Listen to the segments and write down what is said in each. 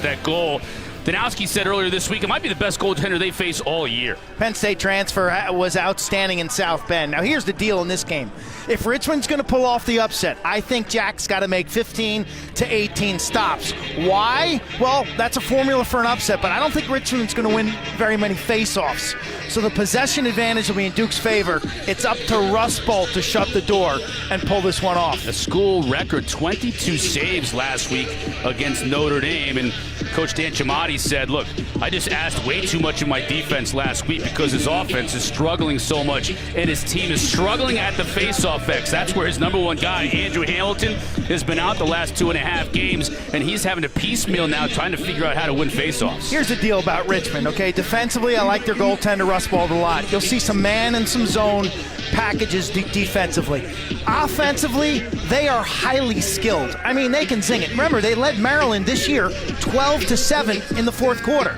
That goal. Danowski said earlier this week it might be the best goaltender they face all year. Penn State transfer was outstanding in South Bend. Now here's the deal in this game. If Richmond's going to pull off the upset, I think Jack's got to make 15 to 18 stops. Why? Well, that's a formula for an upset, but I don't think Richmond's going to win very many face-offs. So the possession advantage will be in Duke's favor. It's up to Russ Bolt to shut the door and pull this one off. A school record 22 saves last week against Notre Dame, and Coach Dan Chamati said, look, I just asked way too much of my defense last week because his offense is struggling so much and his team is struggling at the face-off X. That's where his number one guy, Andrew Hamilton, has been out the last 2.5 games, and he's having to piecemeal now trying to figure out how to win face-offs. Here's the deal about Richmond, okay? Defensively, I like their goaltender, Russ Bolt, a lot. You'll see some man and some zone packages defensively. Offensively, they are highly skilled. I mean, they can zing it. Remember, they led Maryland this year 12-7 in the fourth quarter.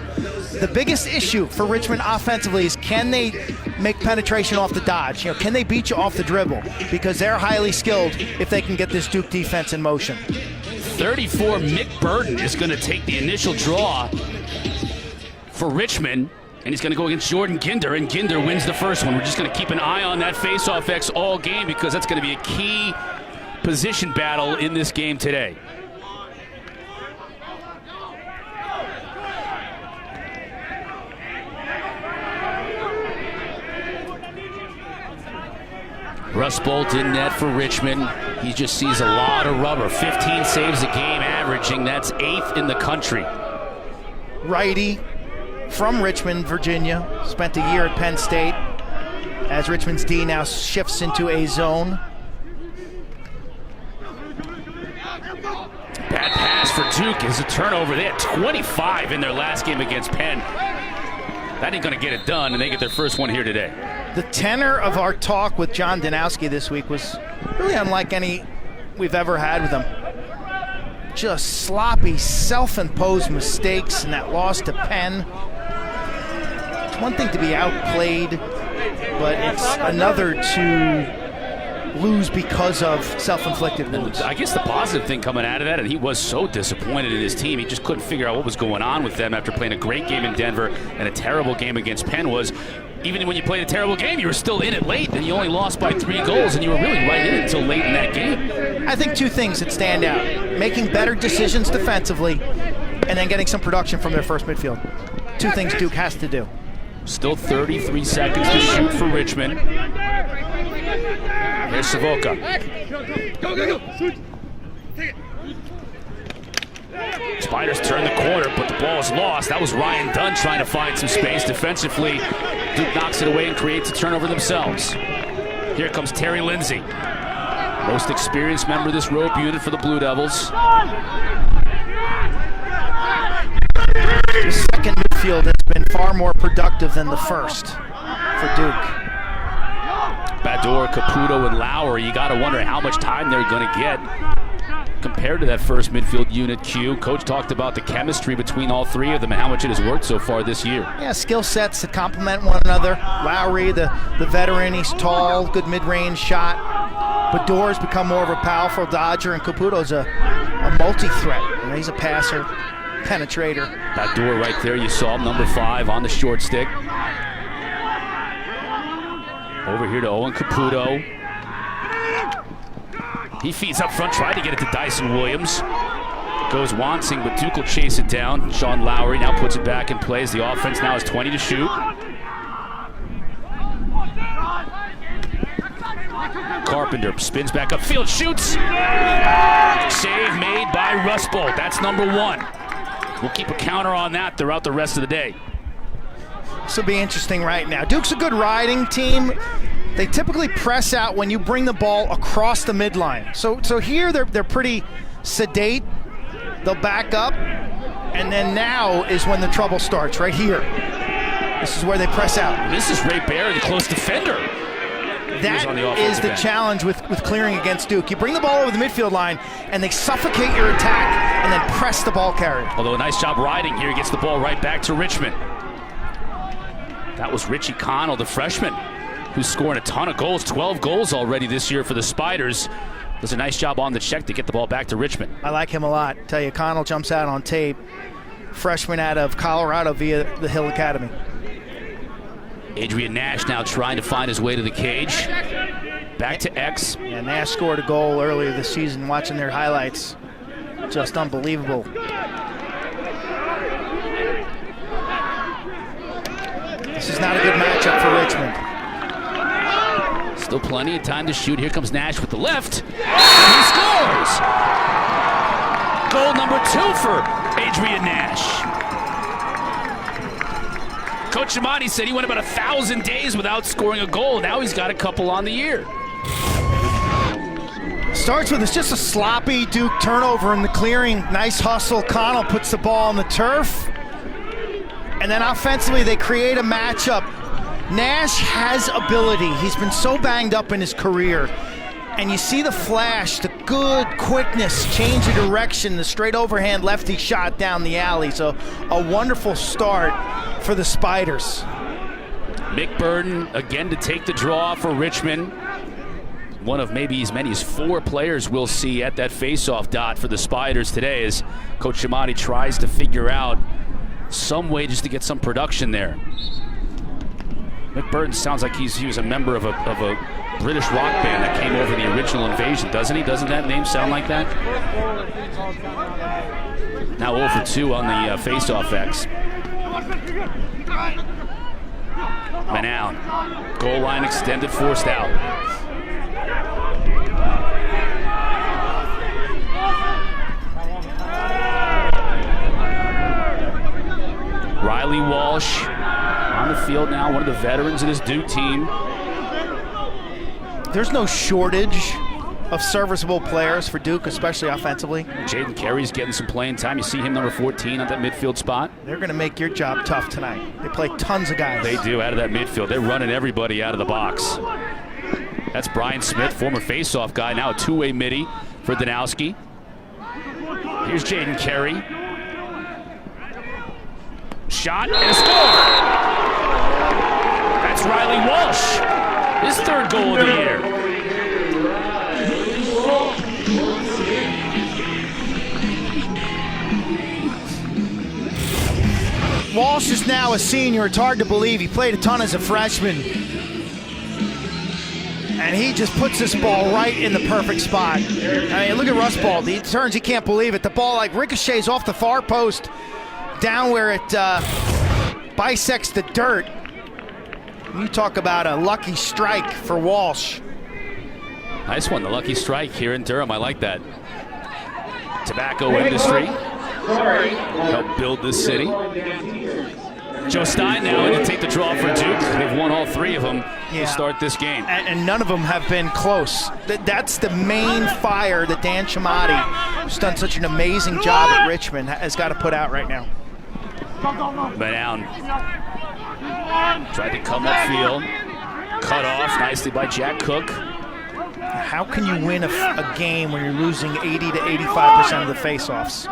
The biggest issue for Richmond offensively is can they make penetration off the dodge? You know, can they beat you off the dribble? Because they're highly skilled if they can get this Duke defense in motion. 34, Mick Burton is going to take the initial draw for Richmond, and he's going to go against Jordan Ginder, and Ginder wins the first one. We're just going to keep an eye on that face-off X all game because that's going to be a key position battle in this game today. Russ Bolt in net for Richmond. He just sees a lot of rubber. 15 saves a game averaging. That's 8th in the country. Righty from Richmond, Virginia. Spent a year at Penn State as Richmond's D now shifts into a zone. Bad pass for Duke is a turnover. They had 25 in their last game against Penn. That ain't going to get it done, and they get their first one here today. The tenor of our talk with John Danowski this week was really unlike any we've ever had with him. Just sloppy, self-imposed mistakes in that loss to Penn. It's one thing to be outplayed, but it's another to lose because of self-inflicted wounds. I guess the positive thing coming out of that, and he was so disappointed in his team, he just couldn't figure out what was going on with them after playing a great game in Denver and a terrible game against Penn, was even when you played a terrible game, you were still in it late, and you only lost by 3 goals, and you were really right in it until late in that game. I think 2 things that stand out. Making better decisions defensively, and then getting some production from their first midfield. 2 things Duke has to do. Still 33 seconds to shoot for Richmond. Here's Savoca. Spiders turn the corner, but the ball is lost. That was Ryan Dunn trying to find some space defensively. Duke knocks it away and creates a turnover themselves. Here comes Terry Lindsay, most experienced member of this rope unit for the Blue Devils. The second midfield has been far more productive than the first for Duke. Bador, Caputo, and Lowry, you got to wonder how much time they're going to get compared to that first midfield unit. Q. Coach talked about the chemistry between all 3 of them and how much it has worked so far this year. Yeah, skill sets that complement one another. Lowry, the veteran, he's tall, good mid-range shot. Bador's become more of a powerful dodger, and Caputo's a multi-threat. You know, he's a passer, penetrator. Bador right there, you saw him, number 5 on the short stick. Over here to Owen Caputo. He feeds up front, tried to get it to Dyson Williams. Goes Wansing, but Duke will chase it down. Sean Lowry now puts it back in play as the offense now has 20 to shoot. Carpenter spins back upfield, shoots. Save made by Russ Bolt. That's number 1. We'll keep a counter on that throughout the rest of the day. This will be interesting right now. Duke's a good riding team. They typically press out when you bring the ball across the midline. So here they're pretty sedate. They'll back up, and then now is when the trouble starts, right here. This is where they press out. This is Ray Barry, the close defender. That is the challenge with clearing against Duke. You bring the ball over the midfield line, and they suffocate your attack, and then press the ball carrier. Although a nice job riding here, gets the ball right back to Richmond. That was Richie Connell, the freshman, who's scoring a ton of goals, 12 goals already this year for the Spiders. Does a nice job on the check to get the ball back to Richmond. I like him a lot. Tell you, Connell jumps out on tape. freshman out of Colorado via the Hill Academy. Adrian Nash now trying to find his way to the cage. Back to X. Yeah, Nash scored a goal earlier this season. Watching their highlights, just unbelievable. This is not a good matchup for Richmond. Still plenty of time to shoot. Here comes Nash with the left, and he scores! Goal number 2 for Adrian Nash. Coach Amati said he went about 1,000 days without scoring a goal. Now he's got a couple on the year. Starts with it's just a sloppy Duke turnover in the clearing. Nice hustle. Connell puts the ball on the turf. And then offensively, they create a matchup. Nash has ability. He's been so banged up in his career. And you see the flash, the good quickness, change of direction, the straight overhand lefty shot down the alley. So a wonderful start for the Spiders. Mick Burden again to take the draw for Richmond. One of maybe as many as 4 players we'll see at that faceoff dot for the Spiders today as Coach Amati tries to figure out some way just to get some production there. Mick Burden sounds like he was a member of a British rock band that came over the original Invasion, doesn't he? Doesn't that name sound like that? Now 0 for 2 on the faceoff X. Manown, goal line extended, forced out. Riley Walsh on the field now, one of the veterans of this Duke team. There's no shortage of serviceable players for Duke, especially offensively. Jaden Carey's getting some playing time. You see him, number 14, at that midfield spot. They're going to make your job tough tonight. They play tons of guys. They do, out of that midfield. They're running everybody out of the box. That's Brian Smith, former faceoff guy, now a two-way midi for Danowski. Here's Jaden Carey. Shot and a score! That's Riley Walsh, his 3rd goal of the year. Walsh is now a senior. It's hard to believe. He played a ton as a freshman. And he just puts this ball right in the perfect spot. I mean, look at Rustball. He turns, he can't believe it. The ball like ricochets off the far post down where it bisects the dirt. You talk about a lucky strike for Walsh. Nice one, the lucky strike here in Durham. I like that. Tobacco industry. Help build this city. Joe Stein now in to take the draw for Duke. They've won all 3 of them to start this game. And none of them have been close. That's the main fire that Dan Chamati, who's done such an amazing job at Richmond, has got to put out right now. Manown tried to come upfield. Cut off nicely by Jack Cook. How can you win a game when you're losing 80 to 85% of the faceoffs?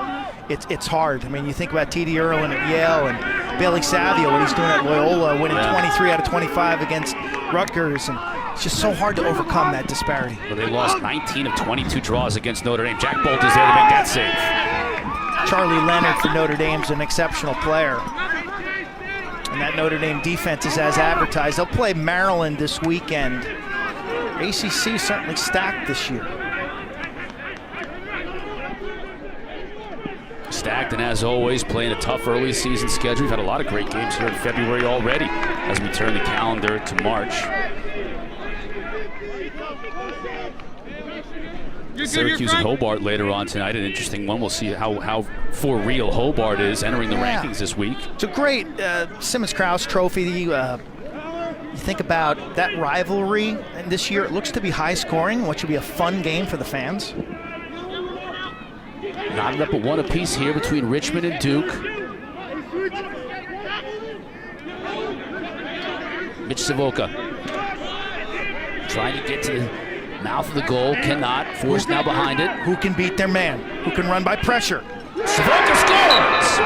It's hard. I mean, you think about T.D. Erlin at Yale and Bailey Savio, what he's doing at Loyola, winning 23 out of 25 against Rutgers, and it's just so hard to overcome that disparity. Well, they lost 19 of 22 draws against Notre Dame. Jack Bolt is there to make that save. Charlie Leonard for Notre Dame's an exceptional player. And that Notre Dame defense is as advertised. They'll play Maryland this weekend. ACC certainly stacked this year. Stacked, and as always, playing a tough early season schedule. We've had a lot of great games here in February already as we turn the calendar to March. Syracuse and Hobart later on tonight, an interesting one. We'll see how for real Hobart is entering the rankings this week. It's a great Simmons-Krause Trophy. You think about that rivalry, and this year it looks to be high scoring, which will be a fun game for the fans. Knotted up at 1 apiece here between Richmond and Duke. Mitch Savoca trying to get to the mouth of the goal, cannot. Forced now behind it. Who can beat their man? Who can run by pressure? Savoca scores!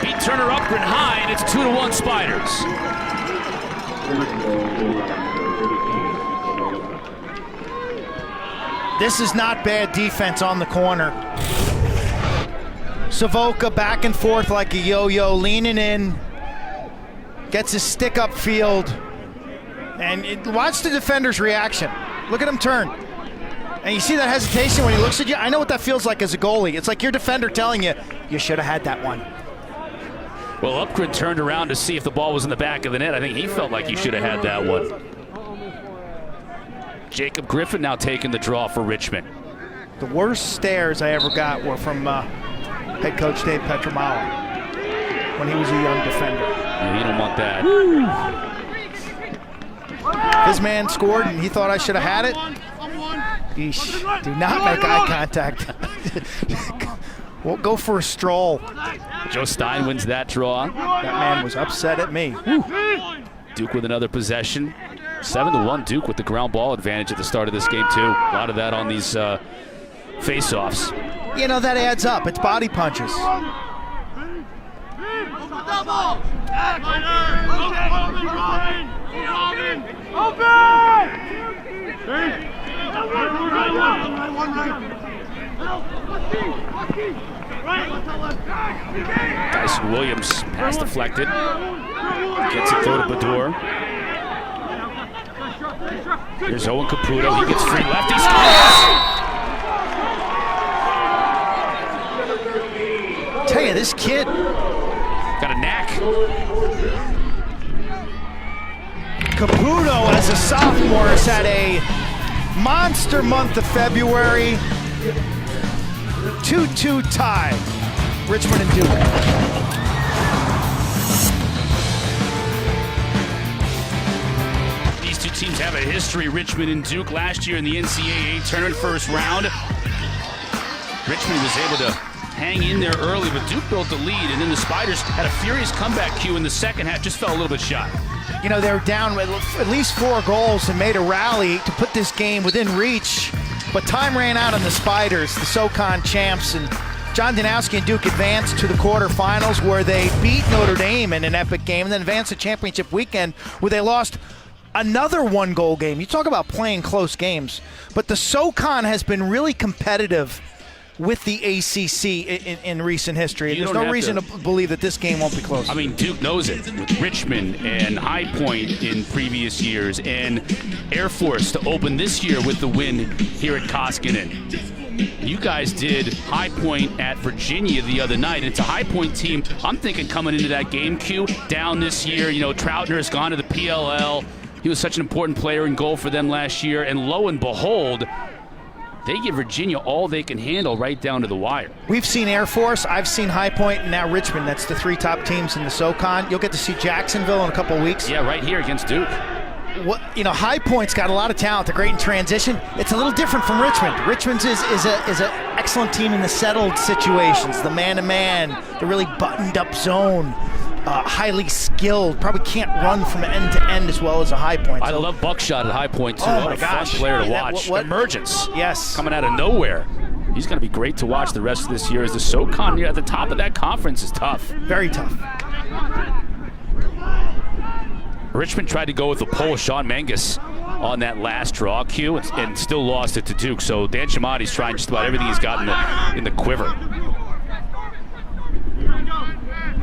Beat Turner up and high, and it's 2-1 Spiders. This is not bad defense on the corner. Savoca back and forth like a yo-yo, leaning in. Gets his stick upfield. And watch the defender's reaction. Look at him turn. And you see that hesitation when he looks at you? I know what that feels like as a goalie. It's like your defender telling you, you should have had that one. Well, Upgren turned around to see if the ball was in the back of the net. I think he felt like he should have had that one. Jacob Griffin now taking the draw for Richmond. The worst stares I ever got were from head coach Dave Petromala when he was a young defender. Yeah, you don't want that. His man scored and he thought I should have had it. Eesh. Do not make eye contact. We'll go for a stroll. Joe Stein wins that draw. That man was upset at me. Duke with another possession. 7-1 Duke with the ground ball advantage at the start of this game too. A lot of that on these face-offs. You know, that adds up. It's body punches. Dyson Williams, pass deflected. Gets it through to Baddour. Here's Owen Caputo. He gets free left. He scores! Tell you, this kid got a knack. Caputo, as a sophomore, has had a monster month of February. 2-2 tie, Richmond and Duke. These two teams have a history. Richmond and Duke last year in the NCAA tournament first round. Richmond was able to hang in there early, but Duke built the lead, and then the Spiders had a furious comeback cue in the second half, just fell a little bit shy. You know, they were down at least 4 goals and made a rally to put this game within reach, but time ran out on the Spiders, the SoCon champs, and John Danowski and Duke advanced to the quarterfinals where they beat Notre Dame in an epic game and then advanced to championship weekend where they lost another 1-goal game. You talk about playing close games, but the SoCon has been really competitive with the ACC in recent history. There's no reason to believe that this game won't be close. I mean, Duke knows it with Richmond and High Point in previous years, and Air Force to open this year with the win here at Koskinen. You guys did High Point at Virginia the other night. It's a High Point team. I'm thinking coming into that game queue down this year. You know, Troutner has gone to the PLL. He was such an important player in goal for them last year, and lo and behold, they give Virginia all they can handle right down to the wire. We've seen Air Force, I've seen High Point, and now Richmond. That's the 3 top teams in the SoCon. You'll get to see Jacksonville in a couple of weeks. Yeah, right here against Duke. You know, High Point's got a lot of talent. They're great in transition. It's a little different from Richmond. Richmond's is an excellent team in the settled situations, the man-to-man, the really buttoned-up zone. Highly skilled, probably can't run from end to end as well as a High Point. I love Buckshot at High Point too. Oh what a fun player to watch. What? Emergence. Yes. Coming out of nowhere. He's going to be great to watch the rest of this year as the SoCon at the top of that conference is tough. Very tough. Richmond tried to go with the pole of Sean Mangus on that last draw cue and still lost it to Duke. So Dan Chamati's trying just about everything he's got in the quiver.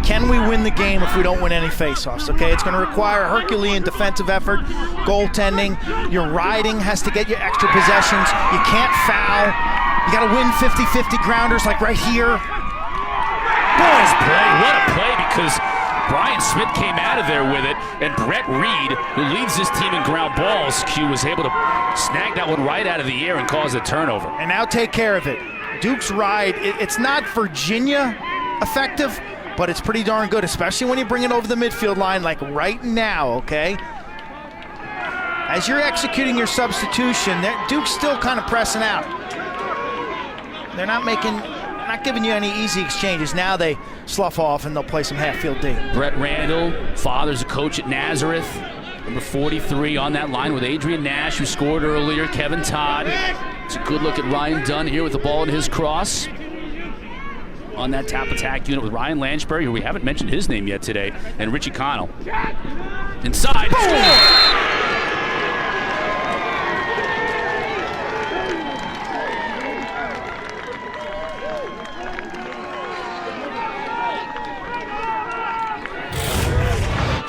Can we win the game if we don't win any faceoffs? Okay, it's going to require a Herculean defensive effort, goaltending. Your riding has to get you extra possessions. You can't foul. You got to win 50-50 grounders like right here. Boys, play. What a play, because Brian Smith came out of there with it, and Brett Reed, who leads this team in ground balls, Q was able to snag that one right out of the air and cause a turnover. And now take care of it. Duke's ride, it's not Virginia effective, but it's pretty darn good, especially when you bring it over the midfield line like right now, okay? As you're executing your substitution, Duke's still kind of pressing out. They're not giving you any easy exchanges. Now they slough off and they'll play some half-field D. Brett Randall, father's a coach at Nazareth. Number 43 on that line with Adrian Nash, who scored earlier, Kevin Todd. It's a good look at Ryan Dunn here with the ball in his cross. On that tap attack unit with Ryan Lanchbury, who we haven't mentioned his name yet today, and Richie Connell. Inside.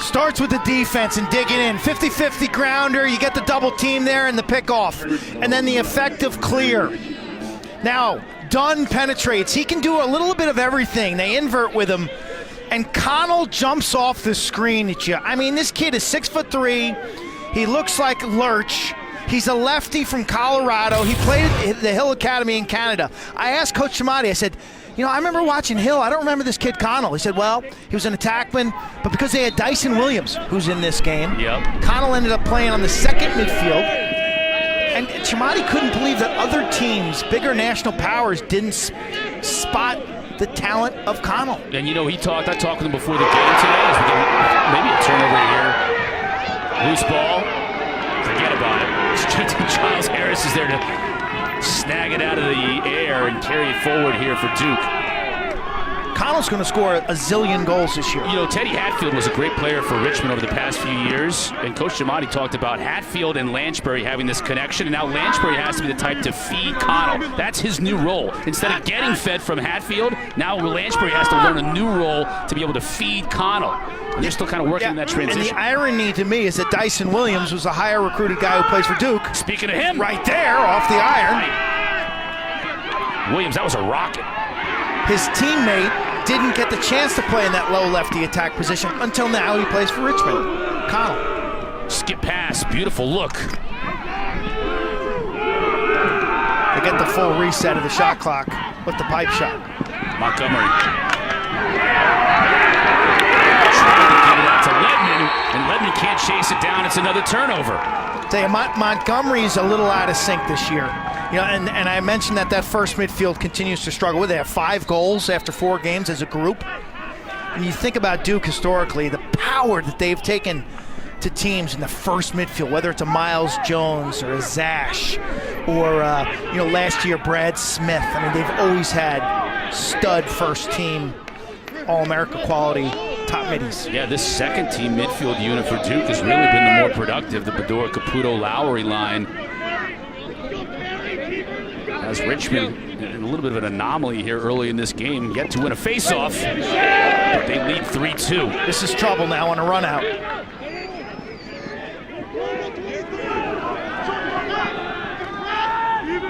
Starts with the defense and digging in. 50-50 grounder. You get the double team there and the pickoff. And then the effective clear. Now, Dunn penetrates. He can do a little bit of everything. They invert with him. And Connell jumps off the screen at you. I mean, this kid is 6'3". He looks like Lurch. He's a lefty from Colorado. He played at the Hill Academy in Canada. I asked Coach Chamati, I said, you know, I remember watching Hill. I don't remember this kid Connell. He said, well, he was an attackman, but because they had Dyson Williams, who's in this game, Connell ended up playing on the second midfield. And Chamati couldn't believe that other teams, bigger national powers, didn't spot the talent of Connell. And you know, I talked with him before the game today. As we get maybe a turnover here. Loose ball. Forget about it. Straight to Giles Harris is there to snag it out of the air and carry it forward here for Duke. Connell's going to score a zillion goals this year. You know, Teddy Hatfield was a great player for Richmond over the past few years, and Coach Chamati talked about Hatfield and Lanchbury having this connection, and now Lanchbury has to be the type to feed Connell. That's his new role. Instead of getting fed from Hatfield, now Lanchbury has to learn a new role to be able to feed Connell. And they're still kind of working in that transition. And the irony to me is that Dyson Williams was a higher recruited guy who plays for Duke. Speaking of him. Right there, off the iron. Williams, that was a rocket. His teammate didn't get the chance to play in that low lefty attack position until now he plays for Richmond. Connell. Skip pass, beautiful look. They get the full reset of the shot clock with the pipe shot. Montgomery. Trying to get it out to Ledman, and Ledman can't chase it down. It's another turnover. Tell you, Montgomery's a little out of sync this year. You know, and I mentioned that first midfield continues to struggle with. They have 5 goals after 4 games as a group. And you think about Duke historically, the power that they've taken to teams in the first midfield, whether it's a Miles Jones or a Zash or, last year Brad Smith. I mean, they've always had stud first team, All-America quality top middies. Yeah, this second team midfield unit for Duke has really been the more productive. The Bador, Caputo, Lowry line. As Richmond, in a little bit of an anomaly here early in this game, yet to win a face-off, but they lead 3-2. This is trouble now on a run-out.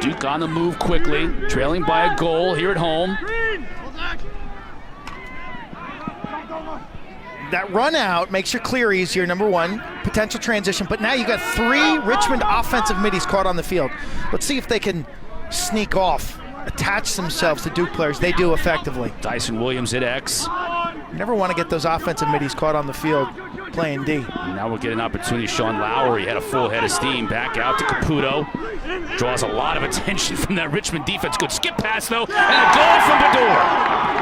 Duke on the move quickly, trailing by a goal here at home. That run-out makes your clear easier, number one, potential transition, but now you got 3 Richmond offensive middies caught on the field. Let's see if they can sneak off, attach themselves to Duke players. They do effectively. Dyson Williams at X. You never want to get those offensive middies caught on the field playing D. And now we'll get an opportunity. Sean Lowry had a full head of steam. Back out to Caputo. Draws a lot of attention from that Richmond defense. Good skip pass, though, and a goal from Bador.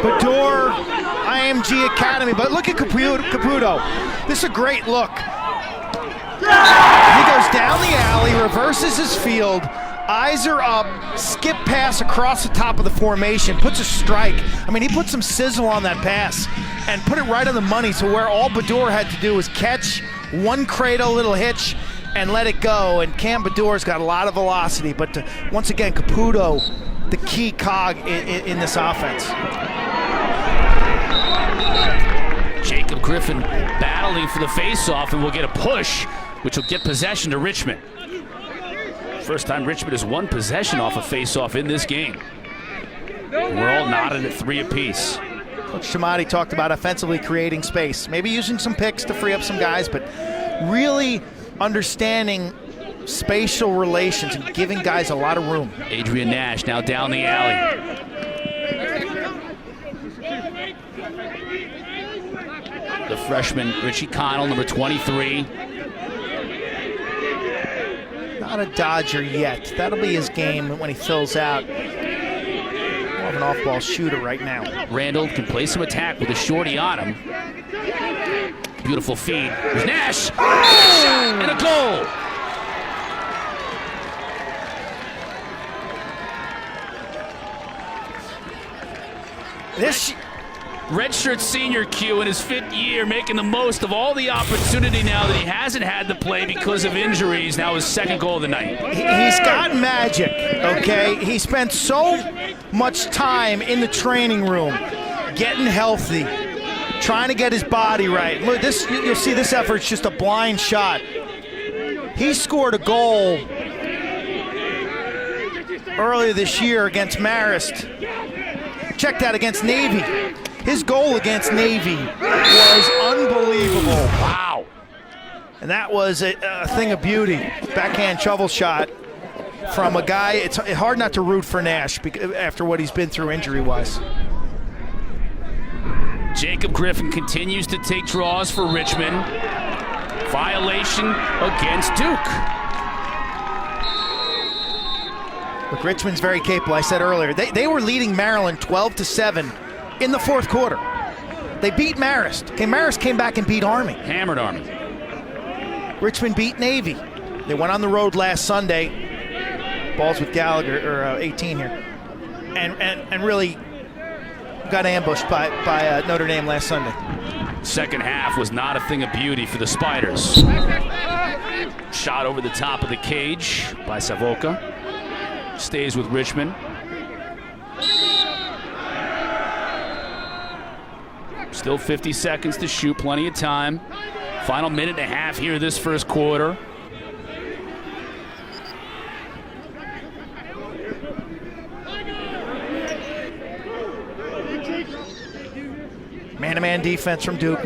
Bador, IMG Academy, but look at Caputo. This is a great look. He goes down the alley, reverses his field, eyes are up, skip pass across the top of the formation, puts a strike. I mean, he put some sizzle on that pass and put it right on the money, so where all Bador had to do was catch one cradle, little hitch, and let it go. And Cam Bador's got a lot of velocity, but once again, Caputo, the key cog in this offense. Jacob Griffin battling for the face-off, and we'll get a push, which will get possession to Richmond. First time Richmond has won possession off a face-off in this game. And we're all knotted at 3 apiece. Coach Chamati talked about offensively creating space, maybe using some picks to free up some guys, but really understanding spatial relations and giving guys a lot of room. Adrian Nash now down the alley. The freshman Richie Connell, number 23. Not a Dodger yet. That'll be his game when he fills out. More of an off-ball shooter right now. Randall can play some attack with a shorty on him. Beautiful feed. There's Nash. And a goal. redshirt senior Q in his 5th year, making the most of all the opportunity now that he hasn't had to play because of injuries. Now his 2nd goal of the night. He's got magic, okay? He spent so much time in the training room getting healthy, trying to get his body right. Look, this, you'll see this effort's just a blind shot. He scored a goal earlier this year against Marist. Check that, against Navy. His goal against Navy was unbelievable. Wow. And that was a thing of beauty. Backhand shovel shot from a guy. It's hard not to root for Nash after what he's been through injury-wise. Jacob Griffin continues to take draws for Richmond. Violation against Duke. Look, Richmond's very capable. I said earlier, they were leading Maryland 12-7 in the 4th quarter. They beat Marist. Okay, Marist came back and beat Army. Hammered Army. Richmond beat Navy. They went on the road last Sunday. Balls with Gallagher, or 18 here. And really got ambushed by Notre Dame last Sunday. Second half was not a thing of beauty for the Spiders. Shot over the top of the cage by Savoca. Stays with Richmond. Still 50 seconds to shoot, plenty of time. Final minute and a half here this 1st quarter. Man-to-man defense from Duke.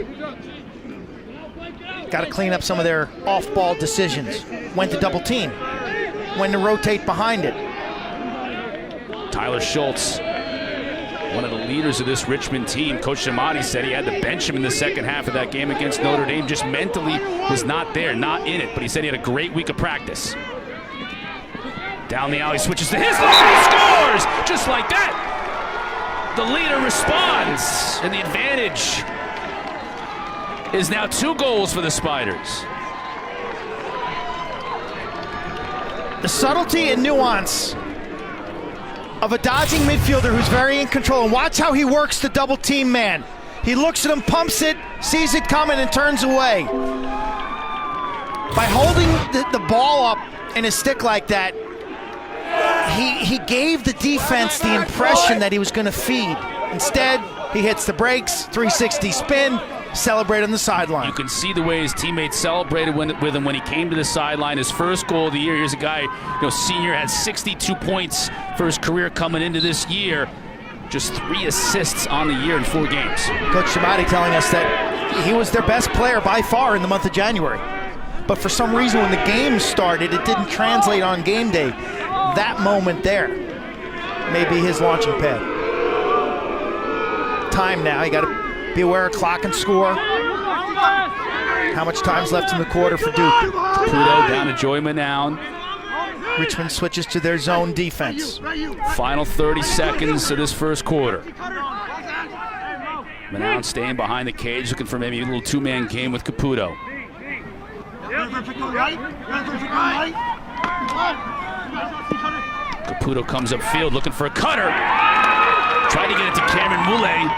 Got to clean up some of their off-ball decisions. When to double team, when to rotate behind it. Tyler Schultz, one of the leaders of this Richmond team. Coach Shamati said he had to bench him in the 2nd half of that game against Notre Dame. Just mentally was not there, not in it. But he said he had a great week of practice. Down the alley, switches to his line, he scores! Just like that! The leader responds, and the advantage is now 2 goals for the Spiders. The subtlety and nuance of a dodging midfielder who's very in control. And watch how he works the double team man. He looks at him, pumps it, sees it coming, and turns away. By holding the ball up in his stick like that, he gave the defense the impression that he was going to feed. Instead, he hits the brakes, 360 spin, celebrate on the sideline. You can see the way his teammates celebrated with him when he came to the sideline. His 1st goal of the year. Here's a guy, senior, had 62 points for his career coming into this year. Just 3 assists on the year in 4 games. Coach Shamati telling us that he was their best player by far in the month of January. But for some reason, when the game started, it didn't translate on game day. That moment there may be his launching pad. Time now, you got to be aware of clock and score. How much time's left in the quarter for Duke? Caputo down to Joey Manown. Richmond switches to their zone defense. Final 30 seconds of this 1st quarter. Manown staying behind the cage, looking for maybe a little 2-man game with Caputo. Caputo comes upfield looking for a cutter. Tried to get it to Cameron Moulet.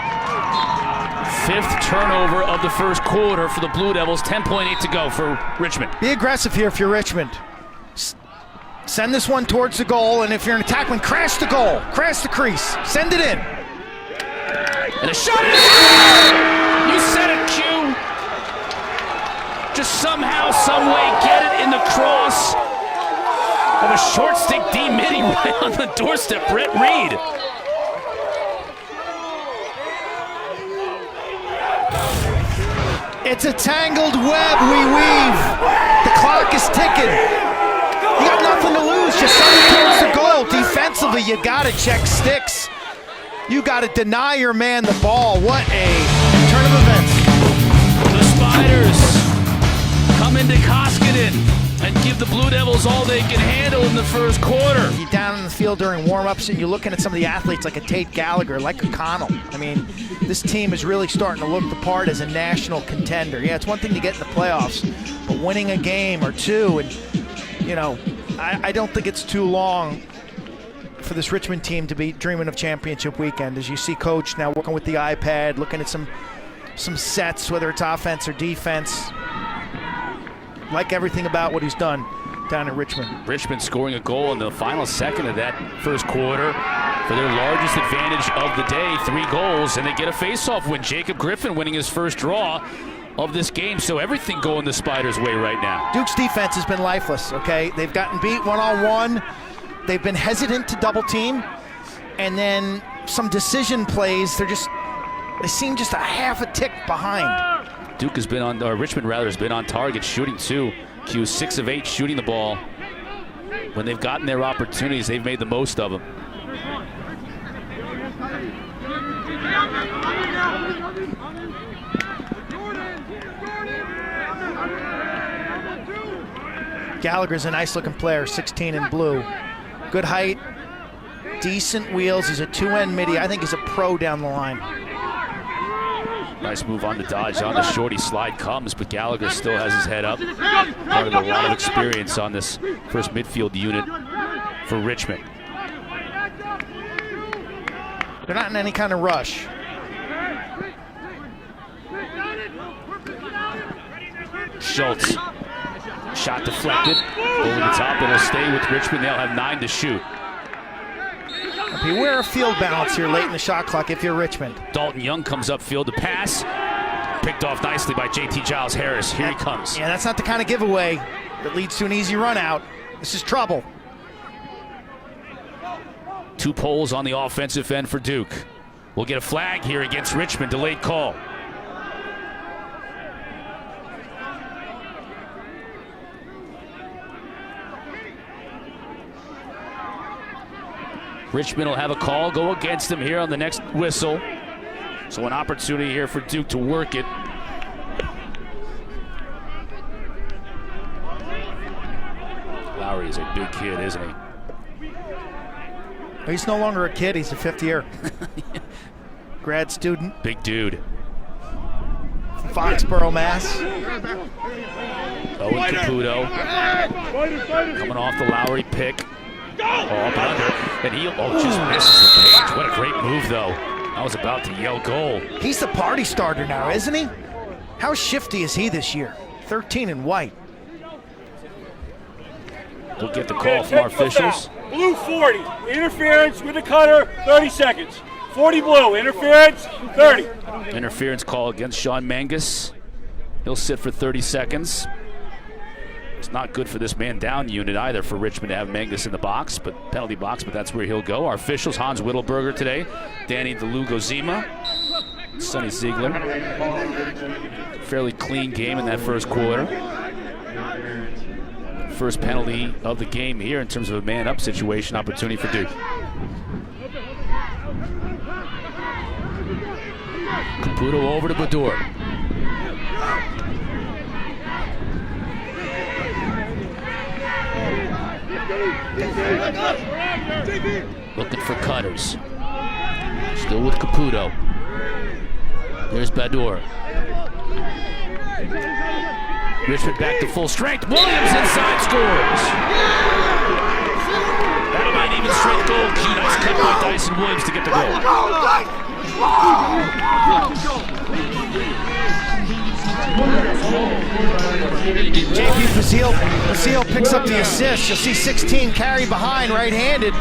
5th turnover of the 1st quarter for the Blue Devils. 10.8 to go for Richmond. Be aggressive here if you're Richmond. Send this one towards the goal, and if you're an attackman, crash the goal. Crash the crease. Send it in. And a shot! You said it, Q. Just somehow, some way, get it in the cross of a short stick D midi right on the doorstep. Brett Reed. It's a tangled web we weave. The clock is ticking. You got nothing to lose. Just send it towards the goal. Defensively, you got to check sticks. You got to deny your man the ball. What a turn of events. The Spiders come into Koskinen and give the Blue Devils all they can handle in the 1st quarter. You're down in the field during warm-ups, and you're looking at some of the athletes like a Tate Gallagher, like a Connell. I mean, this team is really starting to look the part as a national contender. Yeah, it's one thing to get in the playoffs, but winning a game or 2, and I don't think it's too long for this Richmond team to be dreaming of championship weekend. As you see Coach now working with the iPad, looking at some sets, whether it's offense or defense. Like everything about what he's done down in Richmond. Richmond scoring a goal in the final second of that first quarter for their largest advantage of the day, 3 goals, and they get a face-off win. Jacob Griffin winning his first draw of this game, so everything going the Spiders' way right now. Duke's defense has been lifeless, okay? They've gotten beat one-on-one. They've been hesitant to double team, and then some decision plays, they seem just a half a tick behind. Duke has been on, or Richmond rather, has been on target shooting too. Q 6 of 8 shooting the ball. When they've gotten their opportunities, they've made the most of them. Gallagher's a nice looking player, 16 in blue. Good height, decent wheels. He's a 2-end midi. I think he's a pro down the line. Nice move on the dodge. On the shorty slide comes, but Gallagher still has his head up. Part of a lot of experience on this first midfield unit for Richmond. They're not in any kind of rush. Schultz. Shot deflected. Over the top. It'll stay with Richmond. They'll have 9 to shoot. Beware of field balance here late in the shot clock if you're Richmond. Dalton Young comes upfield to pass. Picked off nicely by JT Giles Harris. Here he comes. Yeah, that's not the kind of giveaway that leads to an easy run out. This is trouble. 2 poles on the offensive end for Duke. We'll get a flag here against Richmond. Delayed call. Richmond will have a call go against them here on the next whistle. So an opportunity here for Duke to work it. Lowry is a big kid, isn't he? He's no longer a kid, he's a 5th year. Grad student. Big dude. Foxborough, Mass. Owen Caputo. Coming off the Lowry pick. Up and under, and he just misses the cage. What a great move, though. I was about to yell goal. He's the party starter now, isn't he? How shifty is he this year? 13 in white. We'll get the call from our officials. Blue 40, interference with the cutter, 30 seconds. 40 blue, interference, 30. Interference call against Sean Mangus. He'll sit for 30 seconds. It's not good for this man down unit either for Richmond to have Mangus in the box, but penalty box, but that's where he'll go. Our officials, Hans Whittelberger today, Danny DeLugo-Zima, Sonny Ziegler. Fairly clean game in that first quarter. First penalty of the game here in terms of a man-up situation, opportunity for Duke. Caputo over to Baddour. Looking for cutters. Still with Caputo. There's Baddour. Richmond back to full strength. Williams inside scores. That'll be an even straight goal. Nice cut by Dyson Williams to get the goal. JP Fazil picks up the assist. You'll see 16 carry behind right-handed.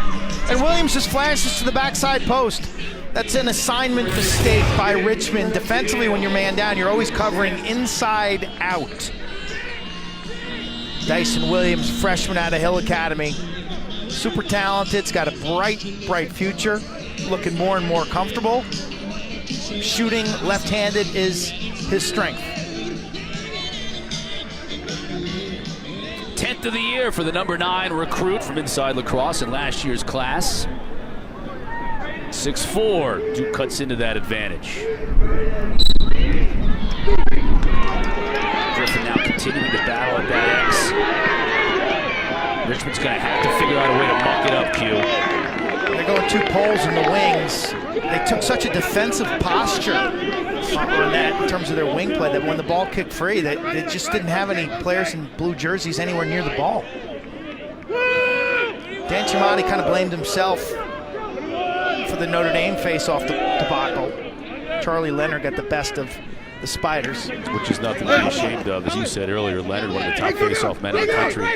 And Williams just flashes to the backside post. That's an assignment mistake by Richmond. Defensively, when you're man down, you're always covering inside out. Dyson Williams, freshman out of Hill Academy. Super talented, has got a bright future. Looking more and more comfortable. Shooting left-handed is his strength. 10th of the year for the number 9 recruit from inside lacrosse in last year's class. 6'4", Duke cuts into that advantage. Griffin now continuing to battle at that X. Richmond's gonna have to figure out a way to muck it up, Q. They're going 2 poles in the wings. They took such a defensive posture on that in terms of their wing play that when the ball kicked free, they just didn't have any players in blue jerseys anywhere near the ball. Dan Chimati kind of blamed himself for the Notre Dame face-off debacle. Charlie Leonard got the best of the Spiders. Which is nothing to be ashamed of. As you said earlier, Leonard, one of the top face-off men in the country.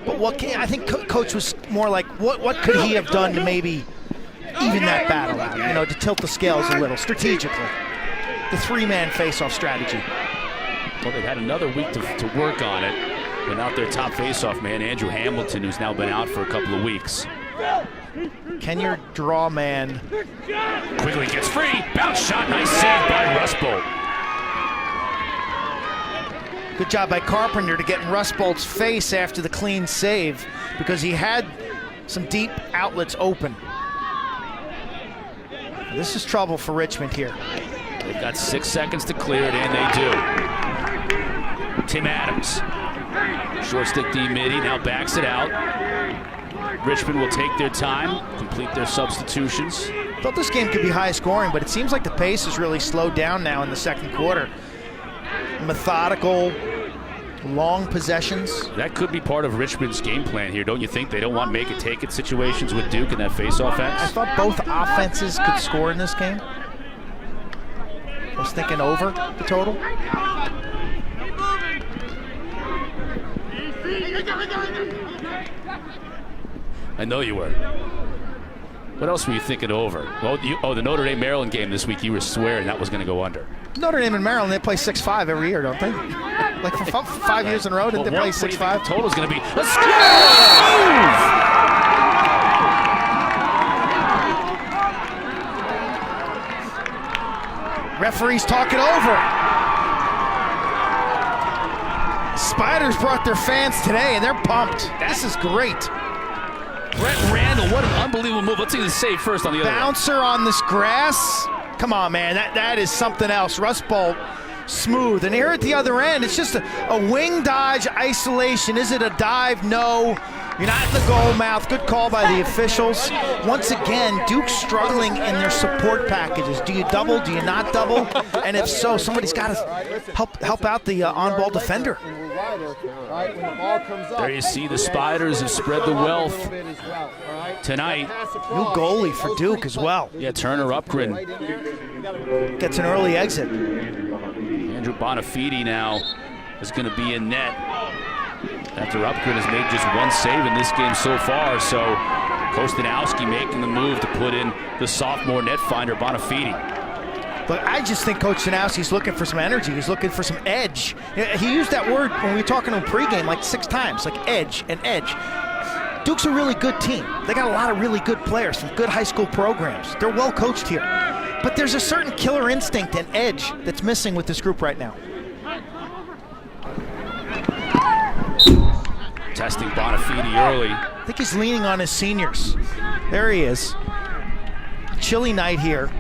But I think Coach was more like, what could he have done to maybe even that battle out, you know, to tilt the scales a little, strategically. The three-man face-off strategy. Well, they've had another week to work on it without their top face-off man, Andrew Hamilton, who's now been out for a couple of weeks. Can your draw man... Quigley gets free, bounce shot, nice save by Rustbolt. Good job by Carpenter to get in Rustbolt's face after the clean save, because he had some deep outlets open. This is trouble for Richmond here. They've got 6 seconds to clear it, and they do. Tim Adams, short stick D midi, now backs it out. Richmond will take their time, complete their substitutions. Thought this game could be high scoring, but it seems like the pace has really slowed down now in the second quarter. Methodical, long possessions. That could be part of Richmond's game plan here, don't you think? They don't want make-it-take-it situations with Duke in that face-off X. I thought both offenses could score in this game. I was thinking over the total. I know you were. What else were you thinking over? Well, the Notre Dame-Maryland game this week, you were swearing that was going to go under. Notre Dame and Maryland, they play 6-5 every year, don't they? Like for 5 years in a row, didn't they play 6-5? Total's going to be, let's go! Referees talk it over. Spiders brought their fans today, and they're pumped. This is great. Brett Randall, what an unbelievable move. Let's see the save first on the other bouncer on this grass. Come on, man, that is something else. Rustbolt, smooth. And here at the other end, it's just a wing dodge isolation. Is it a dive? No. You're not in the goal mouth. Good call by the officials. Once again, Duke's struggling in their support packages. Do you double? Do you not double? And if so, somebody's got to help out the on-ball defender. There you see the Spiders have spread the wealth tonight. New goalie for Duke as well. Yeah, Turner Upgren gets an early exit. Andrew Bonafide now is going to be in net after Upgren has made just one save in this game so far. So Kostanowski making the move to put in the sophomore net finder Bonafide. But I just think Coach Stanowski's looking for some energy. He's looking for some edge. He used that word when we were talking to him pregame like 6 times, like edge and edge. Duke's a really good team. They got a lot of really good players from good high school programs. They're well coached here. But there's a certain killer instinct and edge that's missing with this group right now. Testing Bonafide early. I think he's leaning on his seniors. There he is. Chilly night here.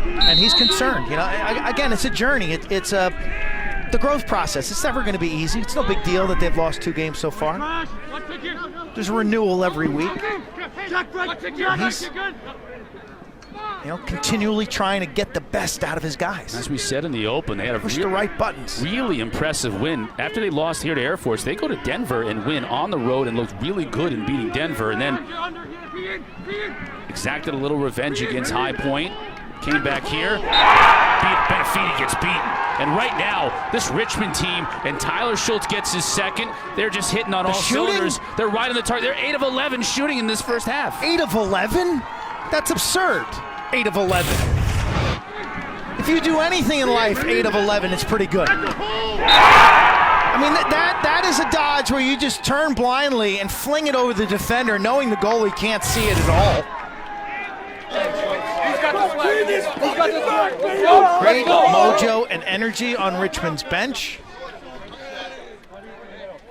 And he's concerned. You know, again, it's a journey. It's the growth process. It's never going to be easy. It's no big deal that they've lost 2 games so far. There's a renewal every week. He's, continually trying to get the best out of his guys. As we said in the open, they had push the right buttons. Really impressive win. After they lost here to Air Force, they go to Denver and win on the road and looked really good in beating Denver. And then exacted a little revenge against High Point. Came back here. Bonafide gets beaten. And right now, this Richmond team, and Tyler Schultz gets his second. They're just hitting on all cylinders. They're right on the target. They're 8 of 11 shooting in this first half. 8 of 11? That's absurd. 8 of 11. If you do anything in life, 8 of 11, it's pretty good. I mean, that is a dodge where you just turn blindly and fling it over the defender, knowing the goalie can't see it at all. Great mojo and energy on Richmond's bench.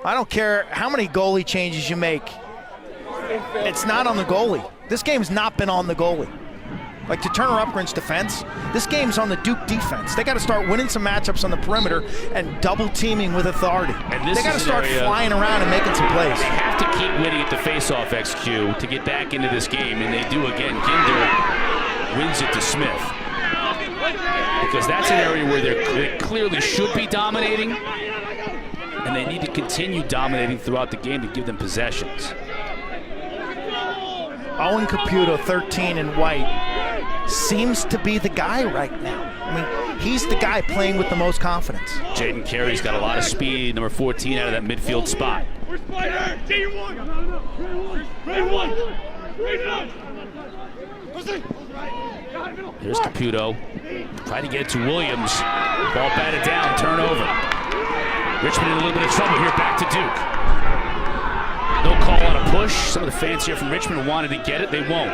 I don't care how many goalie changes you make. It's not on the goalie. This game's not been on the goalie. Like to Turner Upgren's defense, this game's on the Duke defense. They got to start winning some matchups on the perimeter and double teaming with authority. And they got to start flying around and making some plays. They have to keep winning at the face-off XQ to get back into this game, and they do again. Ginder wins it to Smith. Because that's an area where they clearly should be dominating, and they need to continue dominating throughout the game to give them possessions. Owen Caputo, 13 in white, seems to be the guy right now. I mean, he's the guy playing with the most confidence. Jaden Carey's got a lot of speed, number 14 out of that midfield spot. Here's Caputo. Trying to get it to Williams. Ball batted down, turnover. Richmond in a little bit of trouble here, back to Duke. No call on a push. Some of the fans here from Richmond wanted to get it, they won't.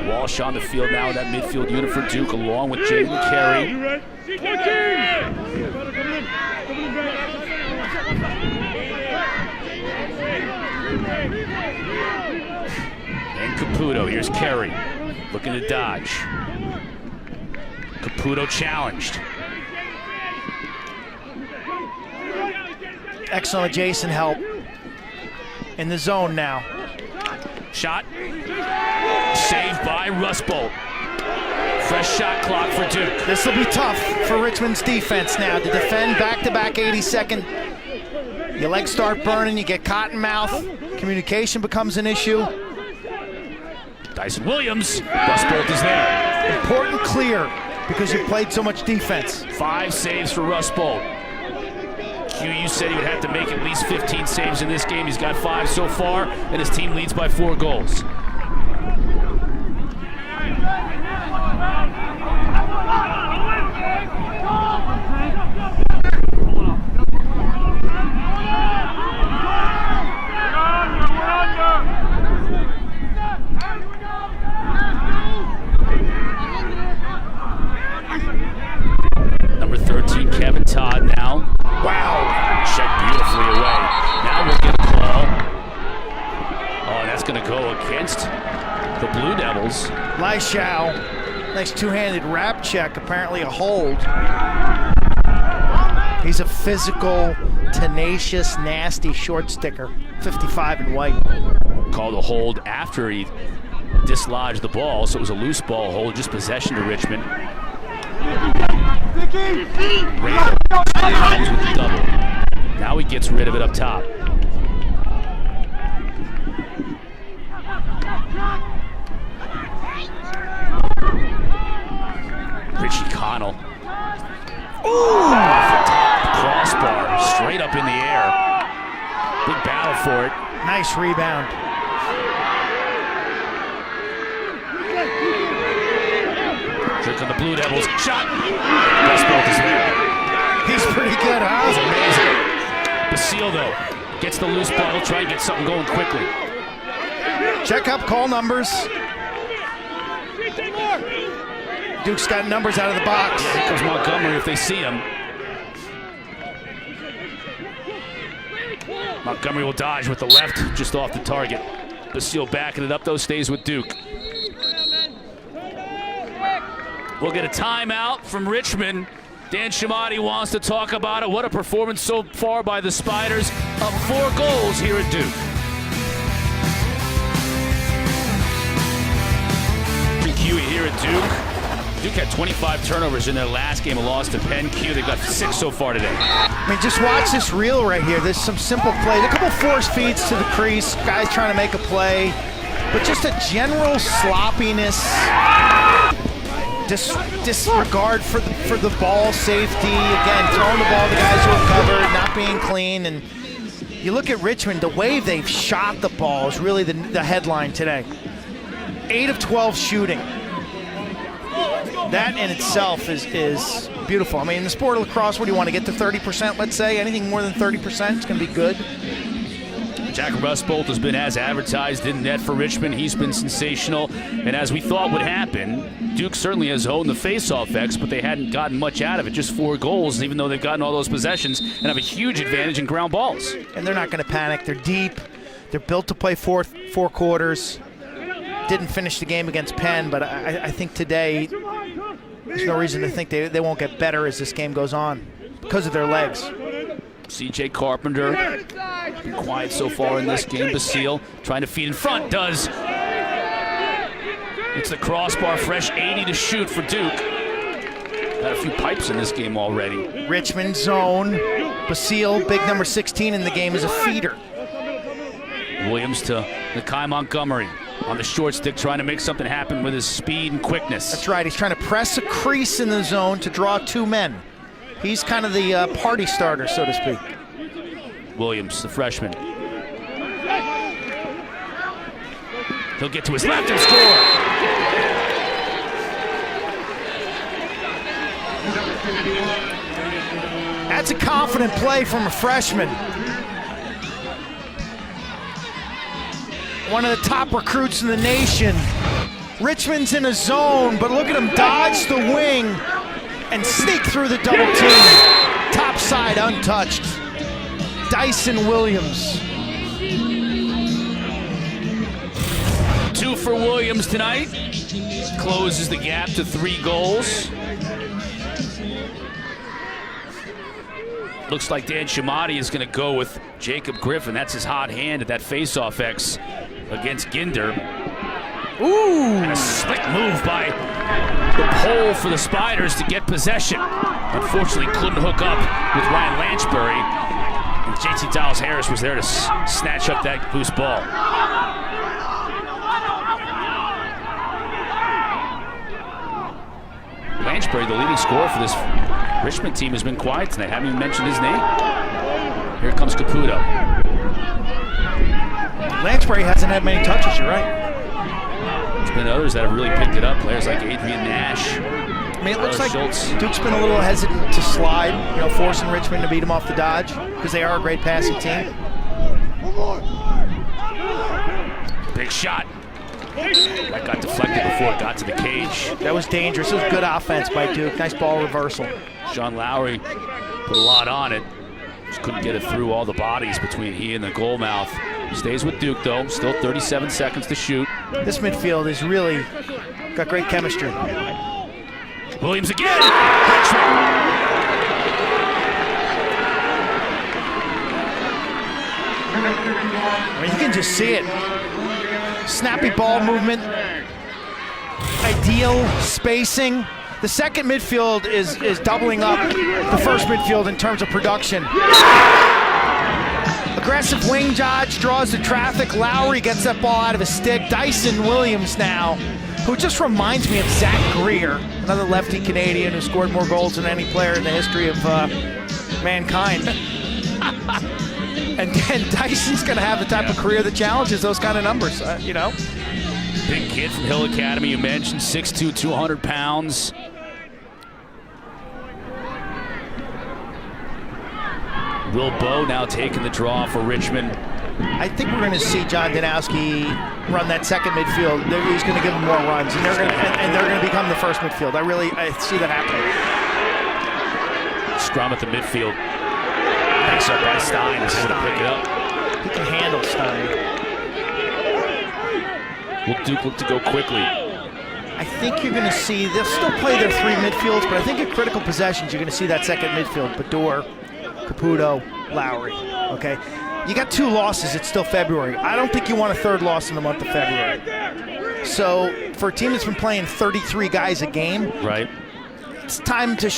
Walsh on the field now in that midfield unit for Duke, along with Jaden Carey. And Caputo, here's Carey, looking to dodge. Caputo challenged. Excellent adjacent help. In the zone now. Shot. Saved by Rustbolt. Fresh shot clock for Duke. This will be tough for Richmond's defense now to defend back-to-back 80-second. Your legs start burning, you get cotton mouth, communication becomes an issue. Dyson Williams, Rustbolt is there. Important clear because you played so much defense. 5 saves for Rustbolt. You said he would have to make at least 15 saves in this game. He's got 5 so far, and his team leads by 4 goals. Number 13, Kevin Todd now. Wow, checked beautifully away. Now we'll get a call. Oh, that's going to go against the Blue Devils. Lyshao, nice two-handed wrap check, apparently a hold. He's a physical, tenacious, nasty short sticker, 55 in white. Called a hold after he dislodged the ball, so it was a loose ball hold, just possession to Richmond. Randall comes with the double. Now he gets rid of it up top. Richie Connell. Ooh! Crossbar, straight up in the air. Big battle for it. Nice rebound. Trick on the Blue Devils. Shot! Rustbolt is there. He's pretty good, huh? That was amazing. Basile, though, gets the loose ball. He'll try and get something going quickly. Check up, call numbers. Duke's got numbers out of the box. Yeah, here comes Montgomery if they see him. Montgomery will dodge with the left, just off the target. Basile backing it up, though, stays with Duke. We'll get a timeout from Richmond. Dan Shamati wants to talk about it. What a performance so far by the Spiders. Up 4 goals here at Duke. Q here at Duke. Duke had 25 turnovers in their last game, a loss to Penn. Q, they've got 6 so far today. I mean, just watch this reel right here. There's some simple plays. A couple force feeds to the crease. Guys trying to make a play. But just a general sloppiness. Disregard for the ball safety. Again, throwing the ball to guys who are covered, not being clean. And you look at Richmond, the way they've shot the ball is really the headline today. 8 of 12 shooting. That in itself is beautiful. I mean, in the sport of lacrosse, what do you want to get to 30%, let's say? Anything more than 30% is going to be good. Jack Rustbolt has been as advertised in net for Richmond. He's been sensational. And as we thought would happen, Duke certainly has honed the face-off X, but they hadn't gotten much out of it. Just 4 goals, even though they've gotten all those possessions and have a huge advantage in ground balls. And they're not going to panic. They're deep. They're built to play four quarters. Didn't finish the game against Penn, but I think today there's no reason to think they won't get better as this game goes on because of their legs. CJ Carpenter, been quiet so far in this game. Basile trying to feed in front, does. It's the crossbar, fresh 80 to shoot for Duke. Got a few pipes in this game already. Richmond zone. Basile, big number 16 in the game, is a feeder. Williams to Nakai Montgomery on the short stick, trying to make something happen with his speed and quickness. That's right. He's trying to press a crease in the zone to draw 2 men. He's kind of the party starter, so to speak. Williams, the freshman. He'll get to his left and score. That's a confident play from a freshman. One of the top recruits in the nation. Richmond's in a zone, but look at him dodge the wing and sneak through the double team. Top side untouched. Dyson Williams. 2 for Williams tonight. Closes the gap to 3 goals. Looks like Dan Chamati is going to go with Jacob Griffin. That's his hot hand at that face-off X against Ginder. Ooh! And a slick move by the pole for the Spiders to get possession. Unfortunately, couldn't hook up with Ryan Lanchbury. And JT Giles-Harris was there to snatch up that loose ball. Lanchbury, the leading scorer for this Richmond team, has been quiet tonight. Haven't even mentioned his name. Here comes Caputo. Lanchbury hasn't had many touches, you're right. There's been others that have really picked it up. Players like Adrian Nash. I mean, it looks like Schultz. Duke's been a little hesitant to slide, forcing Richmond to beat him off the dodge, because they are a great passing team. Big shot. That got deflected before it got to the cage. That was dangerous. It was good offense by Duke. Nice ball reversal. Sean Lowry put a lot on it. Just couldn't get it through all the bodies between he and the goal mouth. Stays with Duke, though. Still 37 seconds to shoot. This midfield is really got great chemistry. Williams again. Great trick. I mean, you can just see it. Snappy ball movement, ideal spacing. The second midfield is doubling up the first midfield in terms of production. Aggressive wing dodge, draws the traffic. Lowry gets that ball out of his stick. Dyson Williams now, who just reminds me of Zach Greer, another lefty Canadian who scored more goals than any player in the history of mankind. And Dyson's going to have the type of career that challenges those kind of numbers, Big kid from Hill Academy, you mentioned, 6'2", 200 pounds. Will Bowe now taking the draw for Richmond. I think we're going to see John Danowski run that second midfield. He's going to give them more runs, and they're going to become the first midfield. I see that happening. Scrum at the midfield. Picks up by Stein. He's going to pick it up. He can handle Stein. Will Duke look to go quickly? I think you're going to see, they'll still play their 3 midfields, but I think at critical possessions, you're going to see that second midfield. Bador, Caputo, Lowry, okay? You got 2 losses, it's still February. I don't think you want a 3rd loss in the month of February. So for a team that's been playing 33 guys a game, right? It's time to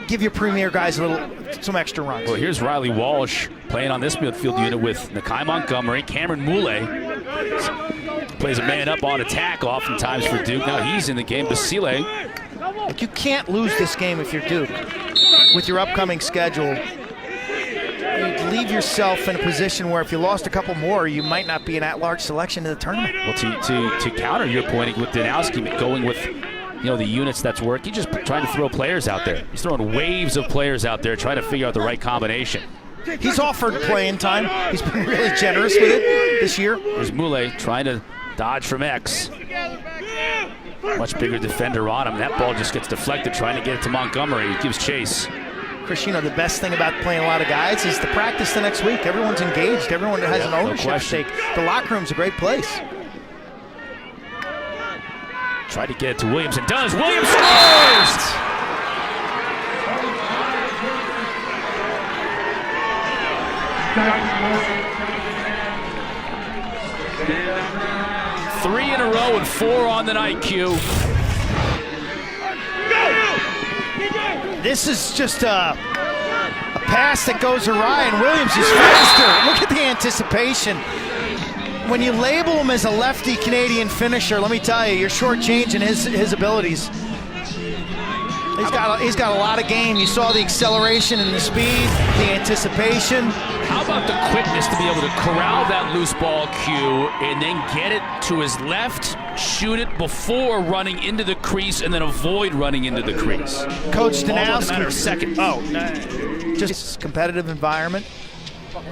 give your premier guys some extra runs. Well, here's Riley Walsh playing on this midfield unit with Nakai Montgomery. Cameron Moulay plays a man up on attack oftentimes for Duke. Now he's in the game. Basile. Like, you can't lose this game if you're Duke. With your upcoming schedule, you leave yourself in a position where if you lost a couple more, you might not be an at-large selection in the tournament. Well, to counter your point with Danowski going with the units that's working, he's just trying to throw players out there. He's throwing waves of players out there trying to figure out the right combination. He's offered playing time. He's been really generous with it this year. There's Moulay trying to dodge from X. Much bigger defender on him. That ball just gets deflected trying to get it to Montgomery. He gives chase. Chris, the best thing about playing a lot of guys is the practice the next week. Everyone's engaged. Everyone has an ownership stake. The locker room's a great place. Try to get it to Williams and does. Williams scores! Three in a row and 4 on the night, Q. This is just a pass that goes awry, and Williams is faster. Look at the anticipation. When you label him as a lefty Canadian finisher, let me tell you, you're shortchanging his abilities. He's got a lot of game. You saw the acceleration and the speed, the anticipation. How about the quickness to be able to corral that loose ball cue and then get it to his left, shoot it before running into the crease, and then avoid running into the crease. Coach All in a matter Danowski. of seconds. Just competitive environment.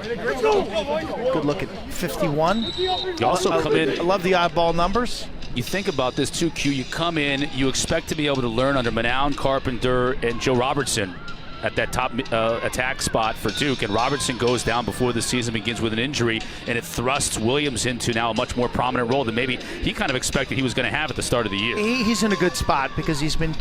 Good look at 51. You also come in. I love the oddball numbers. You think about this too, Q. You come in, you expect to be able to learn under Manown, Carpenter, and Joe Robertson at that top attack spot for Duke, and Robertson goes down before the season begins with an injury, and it thrusts Williams into now a much more prominent role than maybe he kind of expected he was going to have at the start of the year. He's in a good spot because he's being,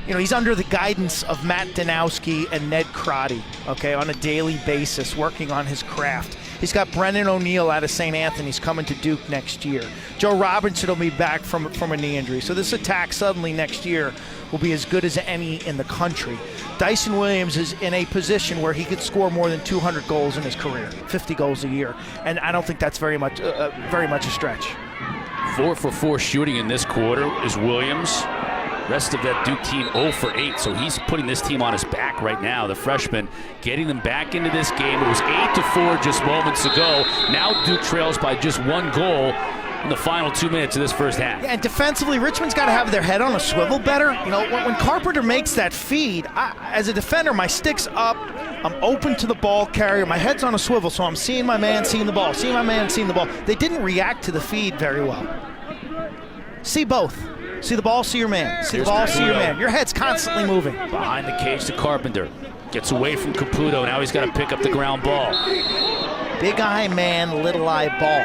you know, he's under the guidance of Matt Danowski and Ned Crotty, okay, on a daily basis, working on his craft. He's got Brendan O'Neill out of St. Anthony's coming to Duke next year. Joe Robinson will be back from a knee injury. So this attack suddenly next year will be as good as any in the country. Dyson Williams is in a position where he could score more than 200 goals in his career, 50 goals a year. And I don't think that's very much a stretch. 4 for 4 shooting in this quarter is Williams. Rest of that Duke team 0 for 8, so he's putting this team on his back right now. The freshman getting them back into this game. It was 8-4 just moments ago. Now Duke trails by just 1 goal in the final 2 minutes of this first half. Yeah, and defensively, Richmond's got to have their head on a swivel better. You know, when Carpenter makes that feed, as a defender, my stick's up. I'm open to the ball carrier. My head's on a swivel, so I'm seeing my man, seeing the ball, seeing my man, seeing the ball. They didn't react to the feed very well. See both. See the ball, see your man. See the ball, see your man. Your head's constantly moving. Behind the cage to Carpenter. Gets away from Caputo. Now he's got to pick up the ground ball. Big eye man, little eye ball.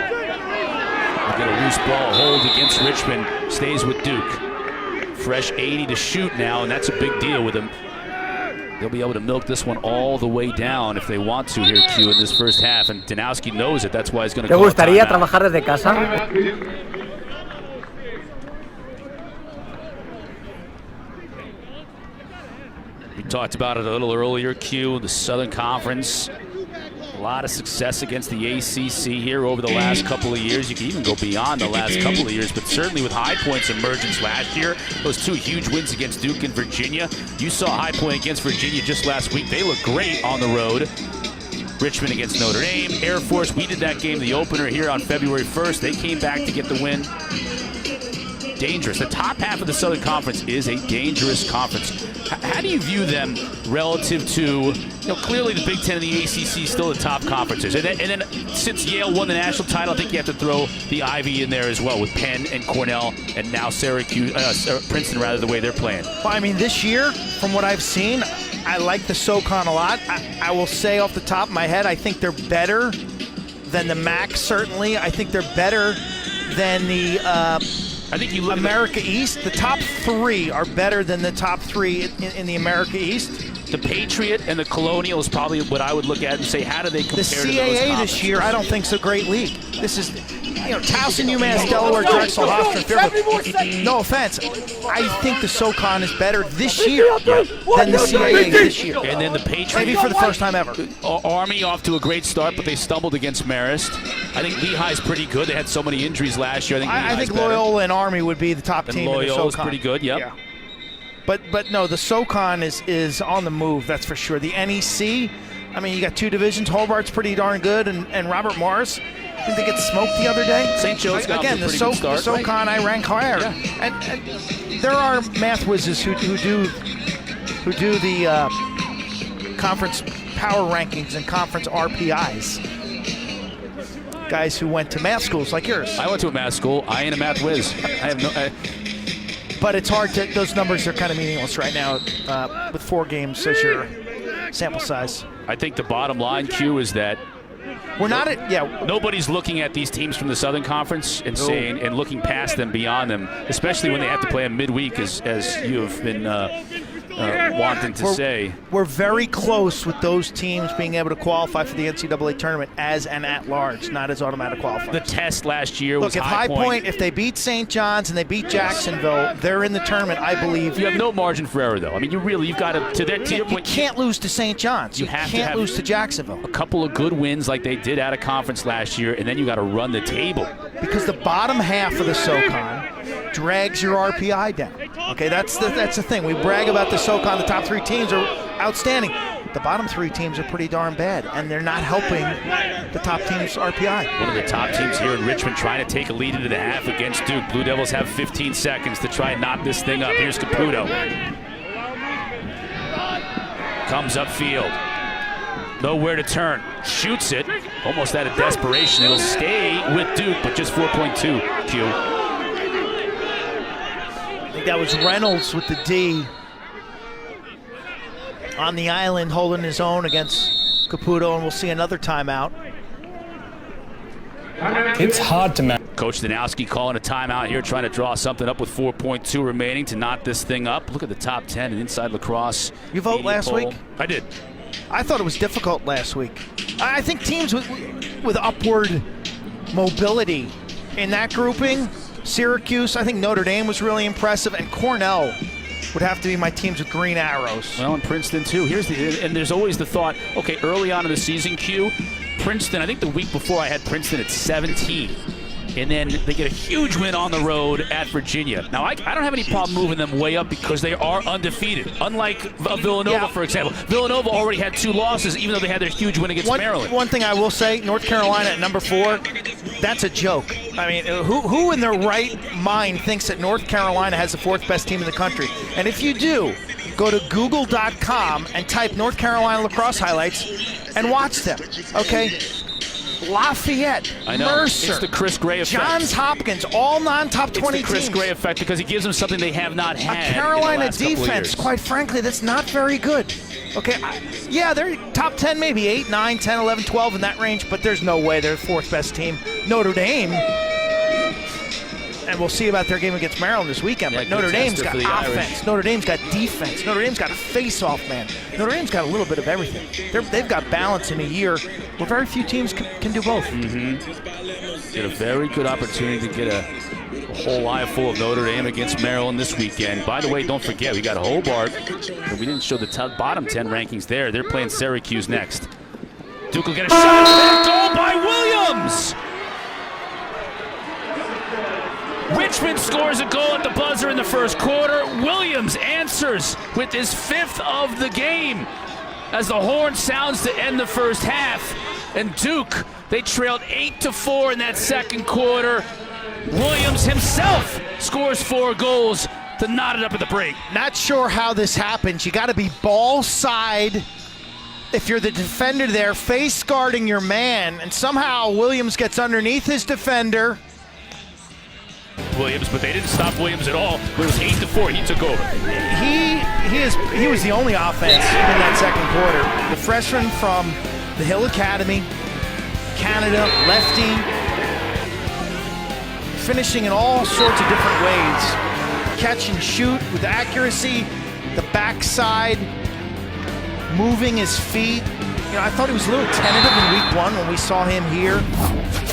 They get a loose ball hold against Richmond. Stays with Duke. Fresh 80 to shoot now, and that's a big deal with him. They'll be able to milk this one all the way down if they want to here, Q, in this first half. And Danowski knows it. That's why he's going to call it. ¿Te gustaría trabajar desde casa? We talked about it a little earlier, Q, the Southern Conference. A lot of success against the ACC here over the last couple of years. You can even go beyond the last couple of years, but certainly with High Point's emergence last year, those 2 huge wins against Duke and Virginia. You saw High Point against Virginia just last week. They look great on the road. Richmond against Notre Dame. Air Force, we did that game, the opener here on February 1st. They came back to get the win. Dangerous. The top half of the Southern Conference is a dangerous conference. How do you view them relative to, you know, clearly the Big Ten and the ACC still the top conferences. And then since Yale won the national title, I think you have to throw the Ivy in there as well with Penn and Cornell and now Syracuse, Princeton rather, the way they're playing. Well, I mean, this year, from what I've seen, I like the SoCon a lot. I will say off the top of my head, I think they're better than the MAC, certainly. I think they're better than the I think you look America East. The top 3 are better than the top 3 in the America East. The Patriot and the Colonial is probably what I would look at and say, how do they compare the to those CAA this year, I don't think is a great league. This is, you know, Towson, UMass, Delaware, Drexel, Hofstra, Fairfield. No offense, I think the SoCon is better this year than the CAA this year. And then the Patriot, maybe for the first time ever. Army off to a great start, but they stumbled against Marist. I think Lehigh's pretty good. They had so many injuries last year. I think Loyola and Army would be the top team in the SoCon. Loyola's pretty good, yep. Yeah. But no, the SoCon is on the move, that's for sure. The NEC, I mean, you got 2 divisions. Hobart's pretty darn good, and Robert Morris, didn't they get smoked the other day? St. Joe's got again, a pretty good start, the SoCon I rank higher. Yeah. And there are math whizzes who do the conference power rankings and conference RPIs. Guys who went to math schools like yours. I went to a math school. I ain't a math whiz. I have no. But it's hard to, those numbers are kind of meaningless right now with 4 games as your sample size. I think the bottom line, Q, is that we're not at, yeah. Nobody's looking at these teams from the Southern Conference and saying and looking past them, beyond them, especially when they have to play them midweek, as you have been wanting to say. We're very close with those teams being able to qualify for the NCAA tournament as an at-large, not as automatic qualifiers. The test last year was Look, if High Point, if they beat St. John's and they beat Jacksonville, they're in the tournament, I believe. You have no margin for error, though. I mean, you've got to their team. You can't lose to St. John's. You can't lose to Jacksonville. A couple of good wins like they did out of conference last year, and then you got to run the table. Because the bottom half of the SoCon drags your RPI down. Okay, that's the thing. We brag about the SoCon. The top 3 teams are outstanding. The bottom 3 teams are pretty darn bad, and they're not helping the top team's RPI. One of the top teams here in Richmond trying to take a lead into the half against Duke. Blue Devils have 15 seconds to try and knock this thing up. Here's Caputo. Comes upfield. Nowhere to turn. Shoots it. Almost out of desperation. It'll stay with Duke, but just 4.2 Q. I think that was Reynolds with the D on the island holding his own against Caputo, and we'll see another timeout. It's hard to manage. Coach Danowski calling a timeout here, trying to draw something up with 4.2 remaining to knock this thing up. Look at the top 10 and inside lacrosse. You vote last poll. week? I did. I thought it was difficult last week. I think teams with upward mobility in that grouping, Syracuse, I think Notre Dame was really impressive, and Cornell would have to be my teams with green arrows. Well, and Princeton too. And there's always the thought, okay, early on in the season, Q, Princeton, I think the week before I had Princeton at 17. And then they get a huge win on the road at Virginia. Now, I don't have any problem moving them way up because they are undefeated. Unlike Villanova, for example. Villanova already had 2 losses, even though they had their huge win against Maryland. One thing I will say, North Carolina at number 4, that's a joke. I mean, who in their right mind thinks that North Carolina has the 4th best team in the country? And if you do, go to google.com and type North Carolina lacrosse highlights and watch them, okay? Lafayette, I know. Mercer, It's the Chris Gray effect. Johns Hopkins, all non-top 20 It's the Chris teams. Gray effect because he gives them something they have not had. A Carolina in the last couple of defense, years. quite frankly, that's not very good. Okay, yeah, they're top 10, maybe 8, 9, 10, 11, 12 in that range, but there's no way they're the 4th best team. Notre Dame, and we'll see about their game against Maryland this weekend, but Notre Dame's got offense. Notre Dame's got defense. Notre Dame's got a face-off man. Notre Dame's got a little bit of everything. They've got balance in a year where very few teams can do both. Get a very good opportunity to get a whole eye full of Notre Dame against Maryland this weekend. By the way, don't forget, we got Hobart, but we didn't show the bottom 10 rankings there. They're playing Syracuse next. Duke will get a shot. That goal by Williams! Richmond scores a goal at the buzzer in the first quarter. Williams answers with his 5th of the game as the horn sounds to end the first half. And Duke, they trailed 8-4 in that second quarter. Williams himself scores 4 goals to knot it up at the break. Not sure how this happens. You got to be ball side if you're the defender there, face guarding your man, and somehow Williams gets underneath his defender. Williams, but they didn't stop Williams at all. It was 8-4. He took over. He was the only offense in that second quarter. The freshman from the Hill Academy, Canada, lefty, finishing in all sorts of different ways. Catch and shoot with accuracy, the backside, moving his feet. You know, I thought he was a little tentative in week 1 when we saw him here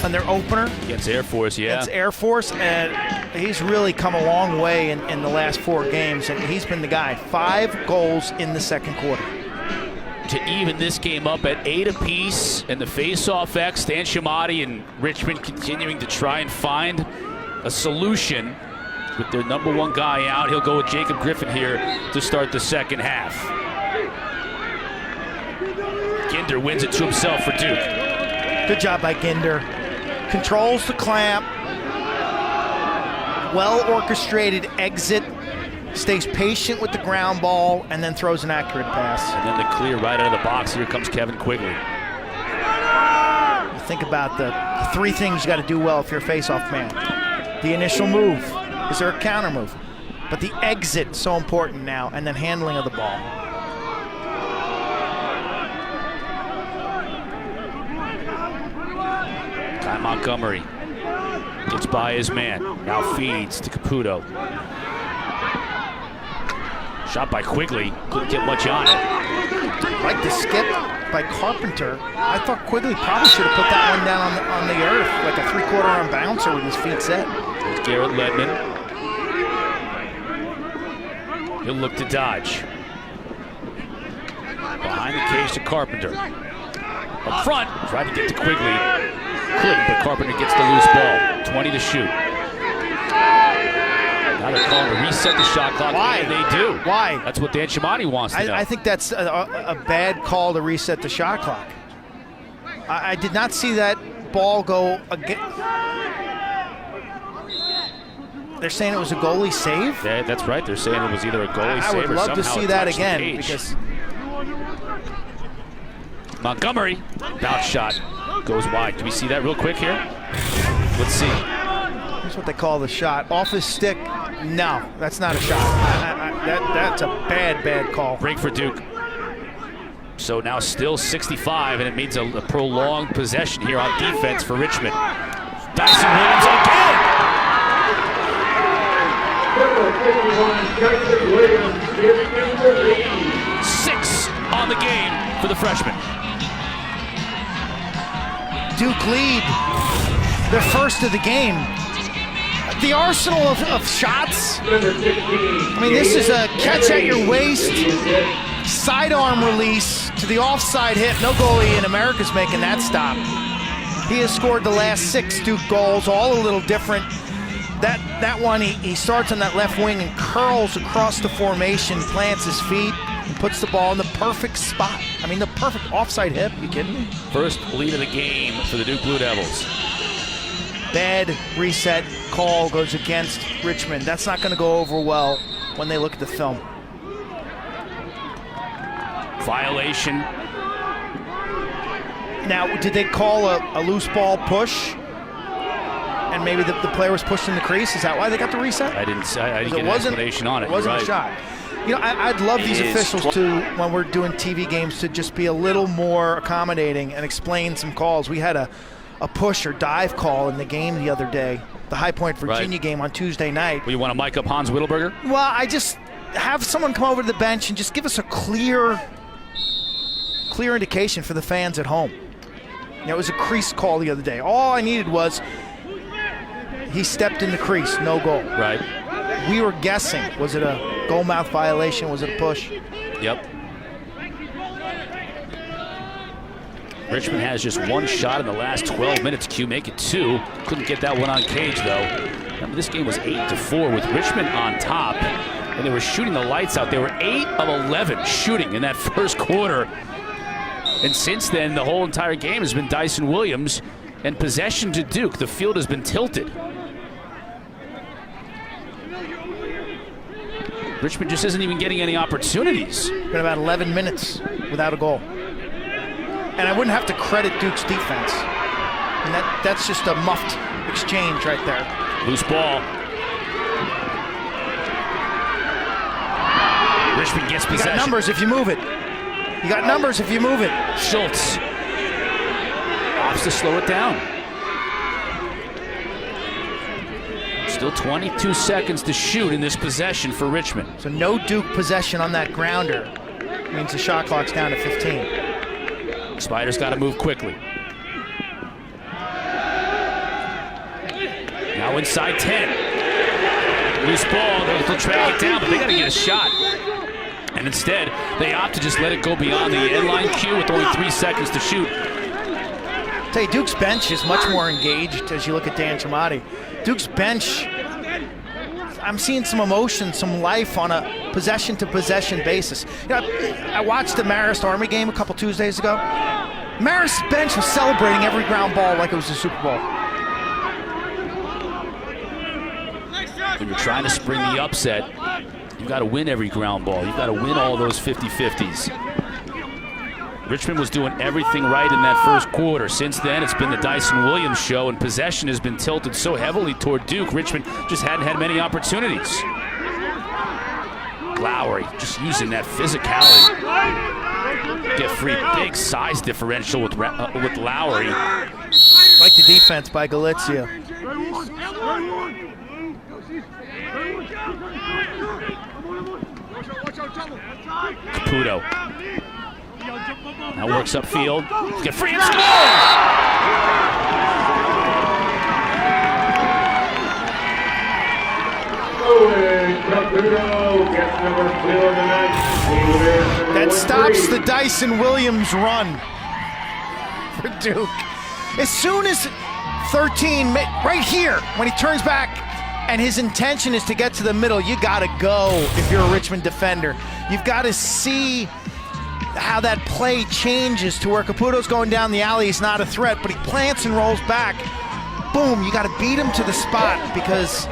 on their opener. Against Air Force, yeah. Against Air Force, and he's really come a long way in the last 4 games, and he's been the guy. 5 goals in the second quarter. To even this game up at 8 apiece, and the face-off X, Stan Shamati and Richmond continuing to try and find a solution with their number 1 guy out. He'll go with Jacob Griffin here to start the second half. Ginder wins it to himself for Duke. Good job by Ginder. Controls the clamp. Well-orchestrated exit. Stays patient with the ground ball and then throws an accurate pass. And then the clear right out of the box. Here comes Kevin Quigley. You think about the 3 things you got to do well if you're a face-off man. The initial move. Is there a counter move? But the exit, so important now, and then handling of the ball. Ty Montgomery gets by his man. Now feeds to Caputo. Shot by Quigley. Couldn't get much on it. Like the skip by Carpenter. I thought Quigley probably should have put that one down on the earth, like a three-quarter arm bouncer with his feet set. There's Garrett Ledman. He'll look to dodge. Behind the cage to Carpenter. Up front, tried to get to Quigley. Couldn't, but Carpenter gets the loose ball. 20 to shoot. Now they're calling to reset the shot clock. Why? And they do. Why? That's what Dan Chamati wants to know. I think that's a bad call to reset the shot clock. I did not see that ball go again. They're saying it was a goalie save? Yeah, that's right. They're saying it was either a goalie save or I would love to somehow see it that touched the again cage. because Montgomery, bounce shot, goes wide. Do we see that real quick here? Let's see. here's what they call the shot. Off his stick, no, that's not a shot. That's a bad call. Break for Duke. So now still 65, and it means a prolonged possession here on defense for Richmond. Dyson Williams again! Six on the game for the freshman. Duke lead, their first of the game. The arsenal of shots. I mean, this is a catch at your waist, sidearm release to the offside hit. No goalie in America's making that stop. He has scored the last 6 Duke goals, all a little different. That one, he starts on that left wing and curls across the formation, plants his feet, and puts the ball in the perfect spot. I mean, the perfect offside hip. You kidding me? First lead of the game for the Duke Blue Devils. Bad reset call goes against Richmond. That's not going to go over well when they look at the film. Violation. Now, did they call a loose ball push? And maybe the player was pushed in the crease? Is that why they got the reset? I didn't get an explanation on it. It wasn't You're a shot. You know, I'd love these officials to, when we're doing TV games, to just be a little more accommodating and explain some calls. We had a push or dive call in the game the other day, the High Point Virginia game on Tuesday night. Well, you want to mic up Hans Whittleberger? Well, I just have someone come over to the bench and just give us a clear indication for the fans at home. You know, it was a crease call the other day. All I needed was he stepped in the crease, no goal. Right. We were guessing, was it a goal mouth violation, was it a push? Yep. Richmond has just one shot in the last 12 minutes. Q make it 2. Couldn't get that one on cage, though. Remember, this game was 8-4 with Richmond on top, and they were shooting the lights out. They were 8 of 11 shooting in that first quarter. And since then, the whole entire game has been Dyson Williams and possession to Duke. The field has been tilted. Richmond just isn't even getting any opportunities. Been about 11 minutes without a goal. And I wouldn't have to credit Duke's defense. And that's just a muffed exchange right there. Loose ball. Richmond gets possession. You got numbers if you move it. You got numbers if you move it. Schultz opts to slow it down. Still 22 seconds to shoot in this possession for Richmond. So no Duke possession on that grounder means the shot clock's down to 15. Spiders got to move quickly. Now inside 10. Loose ball, they'll track it down, but they got to get a shot. And instead, they opt to just let it go beyond the end line cue with only 3 seconds to shoot. I'll tell you, Duke's bench is much more engaged as you look at Dan Chamati. Duke's bench, I'm seeing some emotion, some life on a possession-to-possession basis. You know, I watched the Marist Army game a couple Tuesdays ago. Marist's bench was celebrating every ground ball like it was the Super Bowl. When you're trying to spring the upset, you've got to win every ground ball. You've got to win all those 50-50s. Richmond was doing everything right in that first quarter. Since then, it's been the Dyson Williams show, and possession has been tilted so heavily toward Duke. Richmond just hadn't had many opportunities. Lowry just using that physicality. Get free, big size differential with Lowry. Like the defense by Galizia. Caputo. Now works upfield. Get free and scores! That stops the Dyson Williams run for Duke. As soon as 13, right here, when he turns back and his intention is to get to the middle, you gotta go if you're a Richmond defender. You've gotta see how that play changes to where Caputo's going down the alley, he's not a threat, but he plants and rolls back. Boom, you gotta beat him to the spot because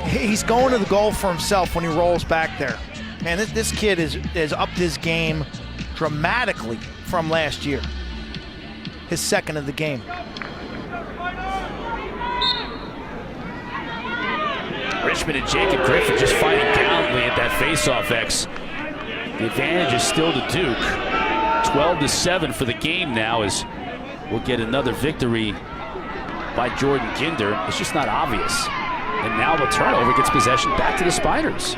he's going to the goal for himself when he rolls back there. Man, this kid has upped his game dramatically from last year. His second of the game. Richmond and Jacob Griffin just fighting gallantly at that faceoff X. The advantage is still to Duke. 12-7 for the game now as we'll get another victory by Jordan Ginder. It's just not obvious. And now the turnover gets possession back to the Spiders.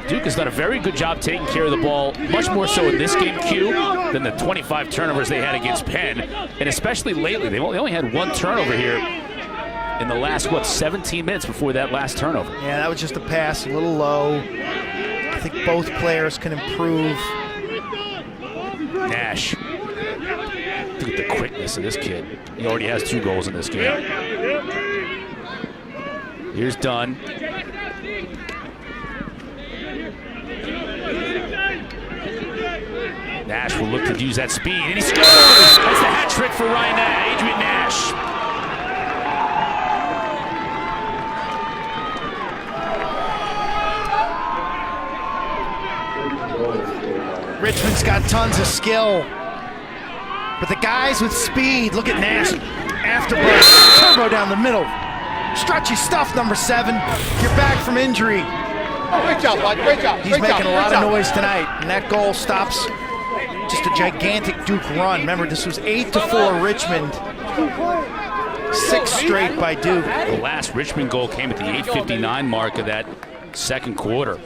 Duke has done a very good job taking care of the ball, much more so in this game, Q, than the 25 turnovers they had against Penn. And especially lately, they only had one turnover here in the last, 17 minutes before that last turnover. Yeah, that was just a pass, a little low. I think both players can improve. Nash. Look at the quickness of this kid. He already has 2 goals in this game. Here's Dunn. Nash will look to use that speed, and he scores! That's the hat trick for Adrian Nash. Richmond's got tons of skill. But the guys with speed, look at Nash. Afterbreak, turbo down the middle. Stretchy stuff, number 7. You're back from injury. Great job, bud. Great job. He's making a lot of noise tonight, and that goal stops just a gigantic Duke run. Remember, this was 8-4 Richmond. 6 straight by Duke. The last Richmond goal came at the 8:59 mark of that second quarter.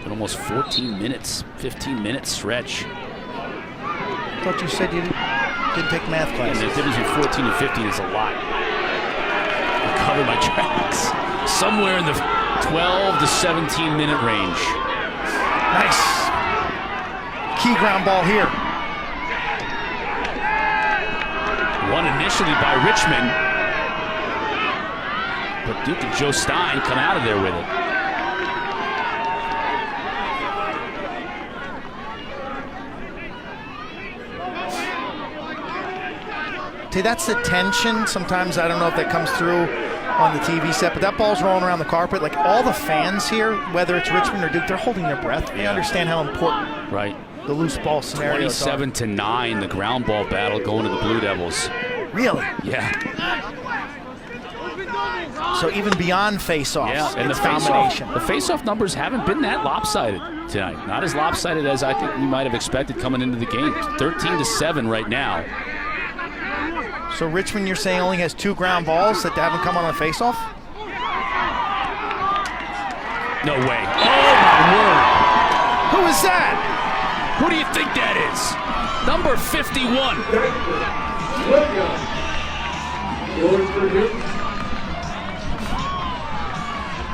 Been almost 14 minutes, 15-minute stretch. I thought you said you didn't take math And classes. the difference between 14 and 15 is a lot. I cover my tracks. Somewhere in the 12 to 17 minute range. Nice. Key ground ball here. One initially by Richmond. But Duke and Joe Stein come out of there with it. See, that's the tension. Sometimes I don't know if that comes through on the TV set, but that ball's rolling around the carpet. Like all the fans here, whether it's Richmond or Duke, they're holding their breath. They understand how important the loose ball scenarios are. 27-9, the ground ball battle going to the Blue Devils. Really? Yeah. So even beyond face-offs, and it's domination. The face-off numbers haven't been that lopsided tonight. Not as lopsided as I think we might have expected coming into the game. 13-7 right now. So Richmond, you're saying, only has 2 ground balls that haven't come on a face-off? No way. Oh, my word. Who is that? Who do you think that is? Number 51.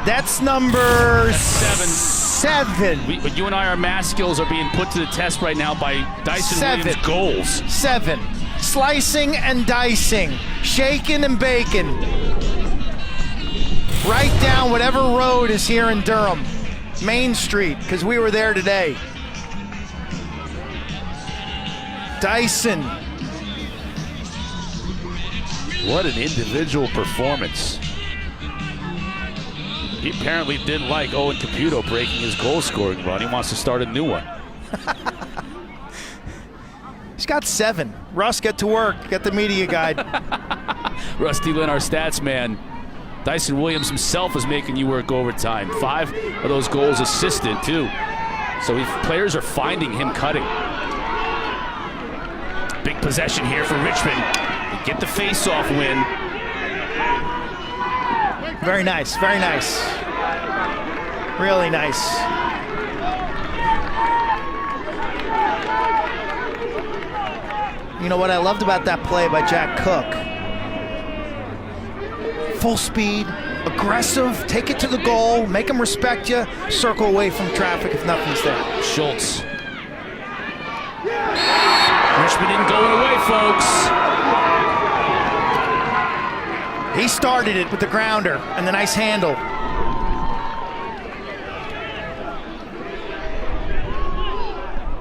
That's number 7. But you and I, our math skills are being put to the test right now by Dyson Williams' goals. 7. Slicing and dicing, shaking and baking. Right down whatever road is here in Durham. Main Street, because we were there today. Dyson. What an individual performance. He apparently didn't like Owen Caputo breaking his goal-scoring run. He wants to start a new one. He's got 7. Russ, get to work. Get the media guide. Rusty Lynn, our stats man. Dyson Williams himself is making you work overtime. 5 of those goals assisted, too. So players are finding him cutting. Big possession here for Richmond. They get the face-off win. Very nice, very nice. Really nice. You know what I loved about that play by Jack Cook? Full speed, aggressive, take it to the goal, make them respect you, circle away from traffic if nothing's there. Schultz. Richmond didn't go away, folks. He started it with the grounder and the nice handle.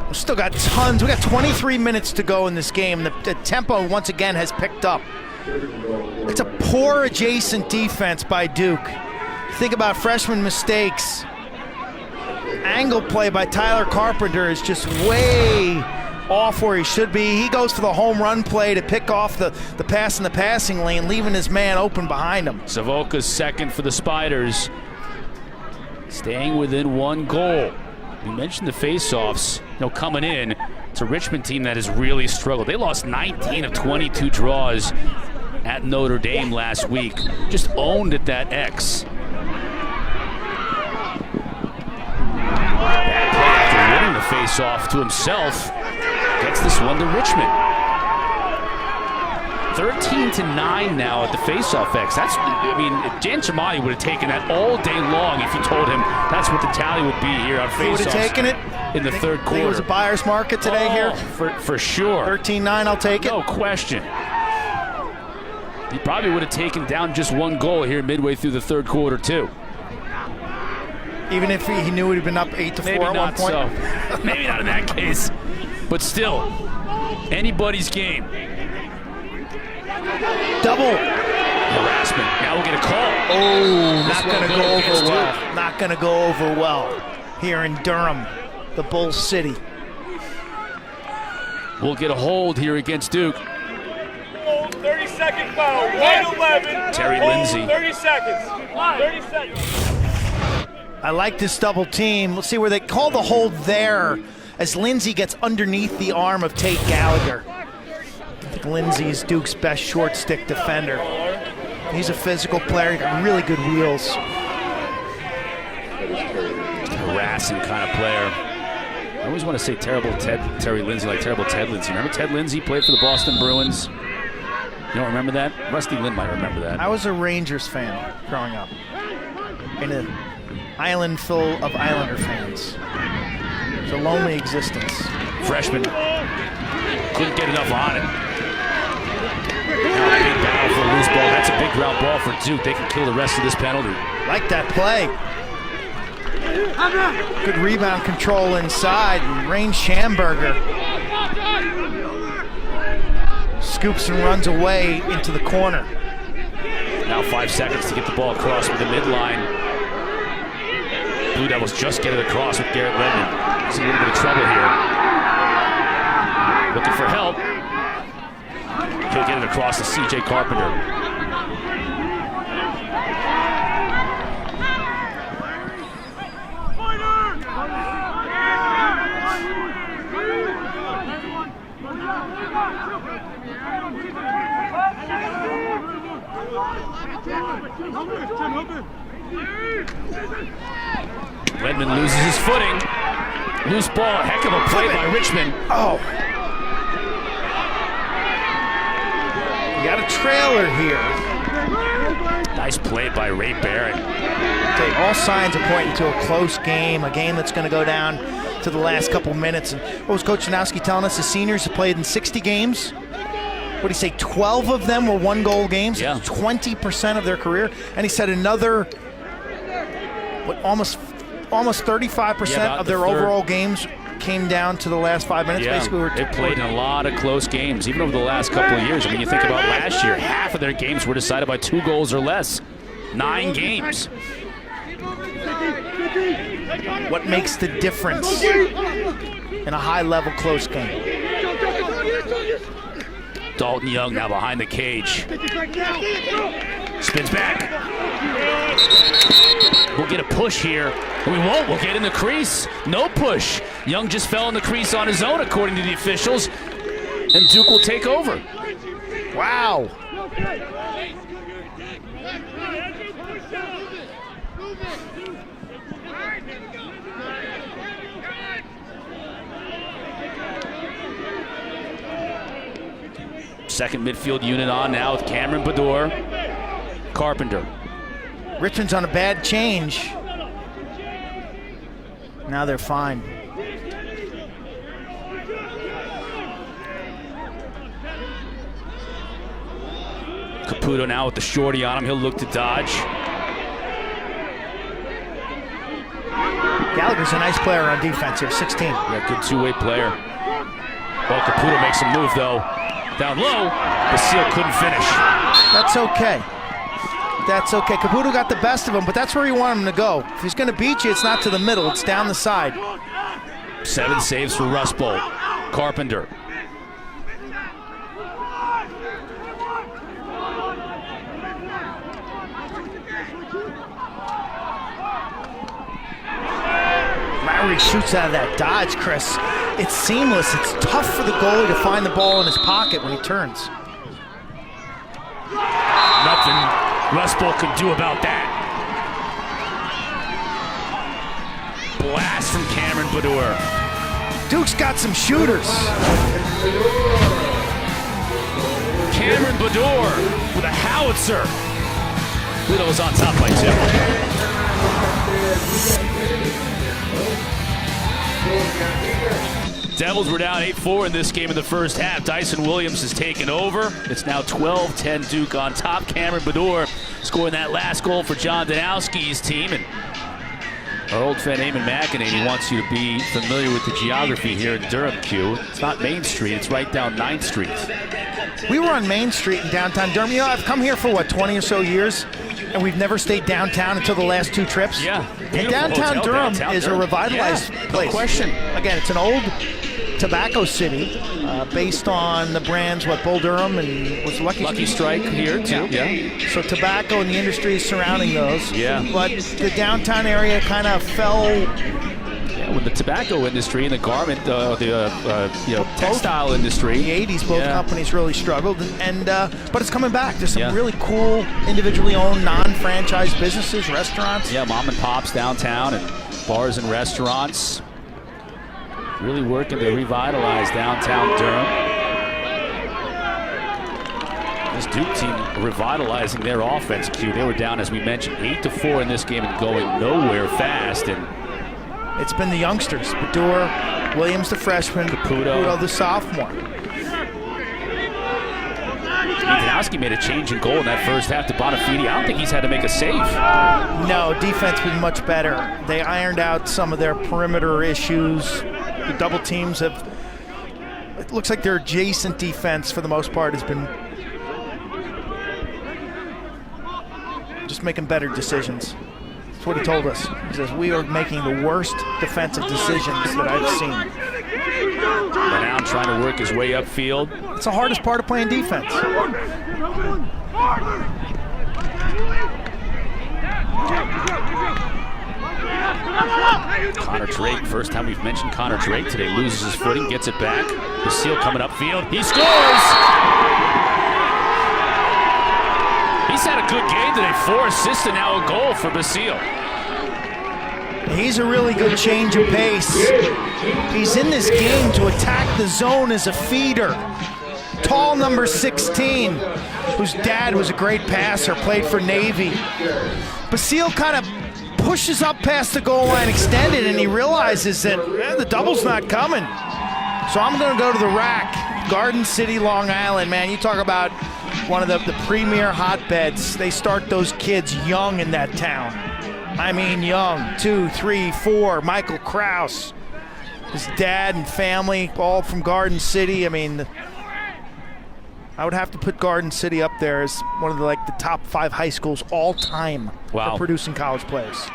We've still got tons. We got 23 minutes to go in this game. The tempo once again has picked up. It's a poor adjacent defense by Duke. Think about freshman mistakes. Angle play by Tyler Carpenter is just way off where he should be. He goes for the home run play to pick off the pass in the passing lane, leaving his man open behind him. Savoca's second for the Spiders. Staying within one goal. You mentioned the face-offs, coming in. It's a Richmond team that has really struggled. They lost 19 of 22 draws at Notre Dame last week. Just owned at that X. Bad play after winning the face-off to himself. Gets this one to Richmond. 13-9 now at the face-off X. Dan Chamati would have taken that all day long if you told him that's what the tally would be here on face-offs. He would have taken it in the third quarter. It was a buyer's market today here. For sure. 13-9, I'll take it. No question. He probably would have taken down just one goal here midway through the third quarter too. Even if he knew he'd been up 8-4 at one point. So. Maybe not in that case, but still, anybody's game. Double harassment. Now we'll get a call. Oh, not going to go over well. Not going to go over well here in Durham, the Bull City. We'll get a hold here against Duke. 30-second foul. 1-11. Terry Lindsay. 30 seconds. 30 seconds. I like this double team. Let's see where they call the hold there as Lindsay gets underneath the arm of Tate Gallagher. I think Lindsay's Duke's best short stick defender. He's a physical player. He's got really good wheels. Harassing kind of player. I always want to say terrible Terry Lindsay, like terrible Ted Lindsay. Remember Ted Lindsay played for the Boston Bruins? You don't remember that? Rusty Lynn might remember that. I was a Rangers fan growing up in an island full of Islander fans. It's a lonely existence. Freshman couldn't get enough on it. Now a big battle for a loose ball. That's a big ground ball for Duke. They can kill the rest of this penalty. Like that play. Good rebound control inside. And Rain Schamberger scoops and runs away into the corner. Now 5 seconds to get the ball across with the midline. Blue Devils just get it across with Garrett Redmond. He's in a little bit of trouble here. Looking for help. He'll get it across to C.J. Carpenter. Redmond loses his footing. Loose ball, heck of a play by Richmond. Oh. You got a trailer here. Nice play by Ray Barrett. All signs are pointing to a close game, a game that's going to go down to the last couple minutes. And what was Coach Janowski telling us? The seniors have played in 60 games. What did he say? 12 of them were one-goal games. Yeah. 20% of their career. And he said another, almost 35% of their overall games came down to the last 5 minutes. Yeah, Basically, they played in a lot of close games, even over the last couple of years. I mean, you think about last year, half of their games were decided by 2 goals or less. 9 games. What makes the difference in a high-level close game? Dalton Young now behind the cage. Spins back. We'll get a push here. We won't. We'll get in the crease. No push. Young just fell in the crease on his own, according to the officials. And Duke will take over. Wow. Second midfield unit on now with Cameron Bador, Carpenter. Richmond's on a bad change. Now they're fine. Caputo now with the shorty on him. He'll look to dodge. Gallagher's a nice player on defense here, 16. Yeah, good two-way player. Well, Caputo makes a move, though. Down low, Basile couldn't finish. That's okay. That's okay. Caputo got the best of him, but that's where you want him to go. If he's going to beat you, it's not to the middle, it's down the side. 7 saves for Rust Bowl. Carpenter. Lowry shoots out of that dodge, Chris. It's seamless. It's tough for the goalie to find the ball in his pocket when he turns. Nothing Rust Bowl can do about that. Blast from Cameron Bador. Duke's got some shooters. Cameron Bador with a howitzer. Widows on top by 2. Devils were down 8-4 in this game in the first half. Dyson Williams has taken over. It's now 12-10 Duke on top. Cameron Bador scoring that last goal for John Danowski's team. And our old fan Eamon McEnany wants you to be familiar with the geography here in Durham, Q. It's not Main Street, it's right down 9th Street. We were on Main Street in downtown Durham. You know, I've come here for, what, 20 or so years? And we've never stayed downtown until the last 2 trips. Yeah. And downtown Durham is a revitalized place. No question. Again, it's an old tobacco city based on the brands, Bull Durham and was Lucky Strike here too. Yeah. So tobacco and the industry surrounding those. Yeah. But the downtown area kind of fell. Yeah, with the tobacco industry and the garment, textile industry. In the 80s, both companies really struggled, and but it's coming back. There's some really cool, individually owned, non-franchise businesses, restaurants. Yeah, mom and pops downtown and bars and restaurants. Really working to revitalize downtown Durham. This Duke team revitalizing their offense, Q. They were down, as we mentioned, 8-4 in this game and going nowhere fast. And it's been the youngsters, Bador, Williams the freshman, Caputo the sophomore. Danowski made a change in goal in that first half to Bonafide. I don't think he's had to make a save. No, defense been much better. They ironed out some of their perimeter issues. The double teams have, it looks like their adjacent defense for the most part has been just making better decisions. That's what he told us. He says, we are making the worst defensive decisions that I've seen. Now trying to work his way upfield. It's the hardest part of playing defense. Connor Drake, first time we've mentioned Connor Drake today, loses his footing, gets it back. Basile coming upfield, he scores! He's had a good game today, 4 assists and now a goal for Basile. He's a really good change of pace. He's in this game to attack the zone as a feeder. Tall number 16, whose dad was a great passer, played for Navy. Basile kind of pushes up past the goal line extended, and he realizes that the double's not coming. So I'm going to go to the rack. Garden City, Long Island, man, you talk about one of the premier hotbeds. They start those kids young in that town. I mean young, 2, 3, 4, Michael Krause, his dad and family, all from Garden City. I mean, I would have to put Garden City up there as one of the top 5 high schools all time for producing college players.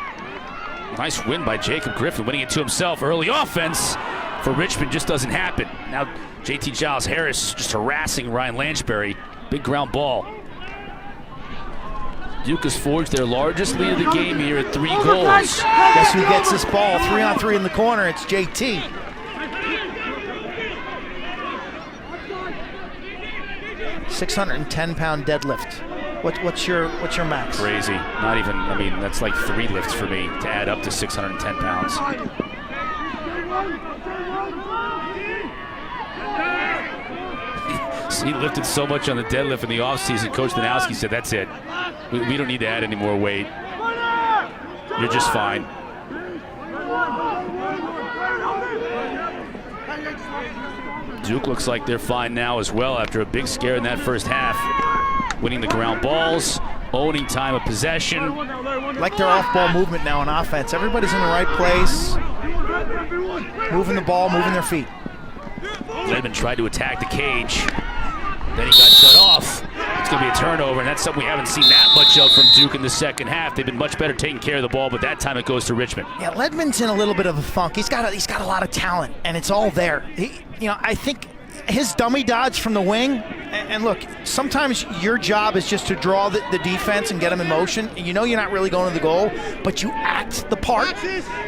Nice win by Jacob Griffin, winning it to himself. Early offense for Richmond just doesn't happen. Now JT Giles Harris just harassing Ryan Lanchbury. Big ground ball. Duke has forged their largest lead of the game here at 3 goals. Guess who gets this ball? 3-on-3 in the corner. It's JT. $610-pound deadlift. What's your max? Crazy. Not even. I mean, that's like 3 lifts for me to add up to 610 pounds. He lifted so much on the deadlift in the offseason. Coach Danowski said, that's it. We don't need to add any more weight. You're just fine. Duke looks like they're fine now as well after a big scare in that first half. Winning the ground balls, owning time of possession. Like their off-ball movement now on offense. Everybody's in the right place. Moving the ball, moving their feet. Ledman tried to attack the cage. Then he got shut off. It's going to be a turnover, and that's something we haven't seen that much of from Duke in the second half. They've been much better taking care of the ball, but that time it goes to Richmond. Yeah, Ledman's in a little bit of a funk. He's got a lot of talent, and it's all there. I think his dummy dodge from the wing, and look, sometimes your job is just to draw the defense and get them in motion. And you know you're not really going to the goal, but you act the part.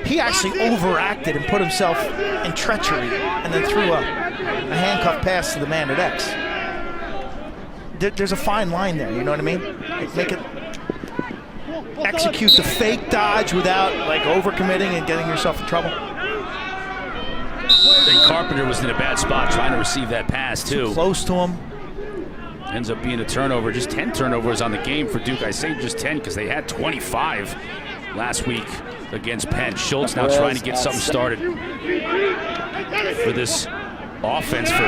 He actually overacted and put himself in treachery, and then threw a handcuff pass to the man at X. There's a fine line there, you know what I mean? Make it execute the fake dodge without like overcommitting and getting yourself in trouble. And Carpenter was in a bad spot trying to receive that pass too. Close to him. Ends up being a turnover. Just 10 turnovers on the game for Duke. I say just 10 because they had 25 last week against Penn. Schultz now trying to get something started for this offense for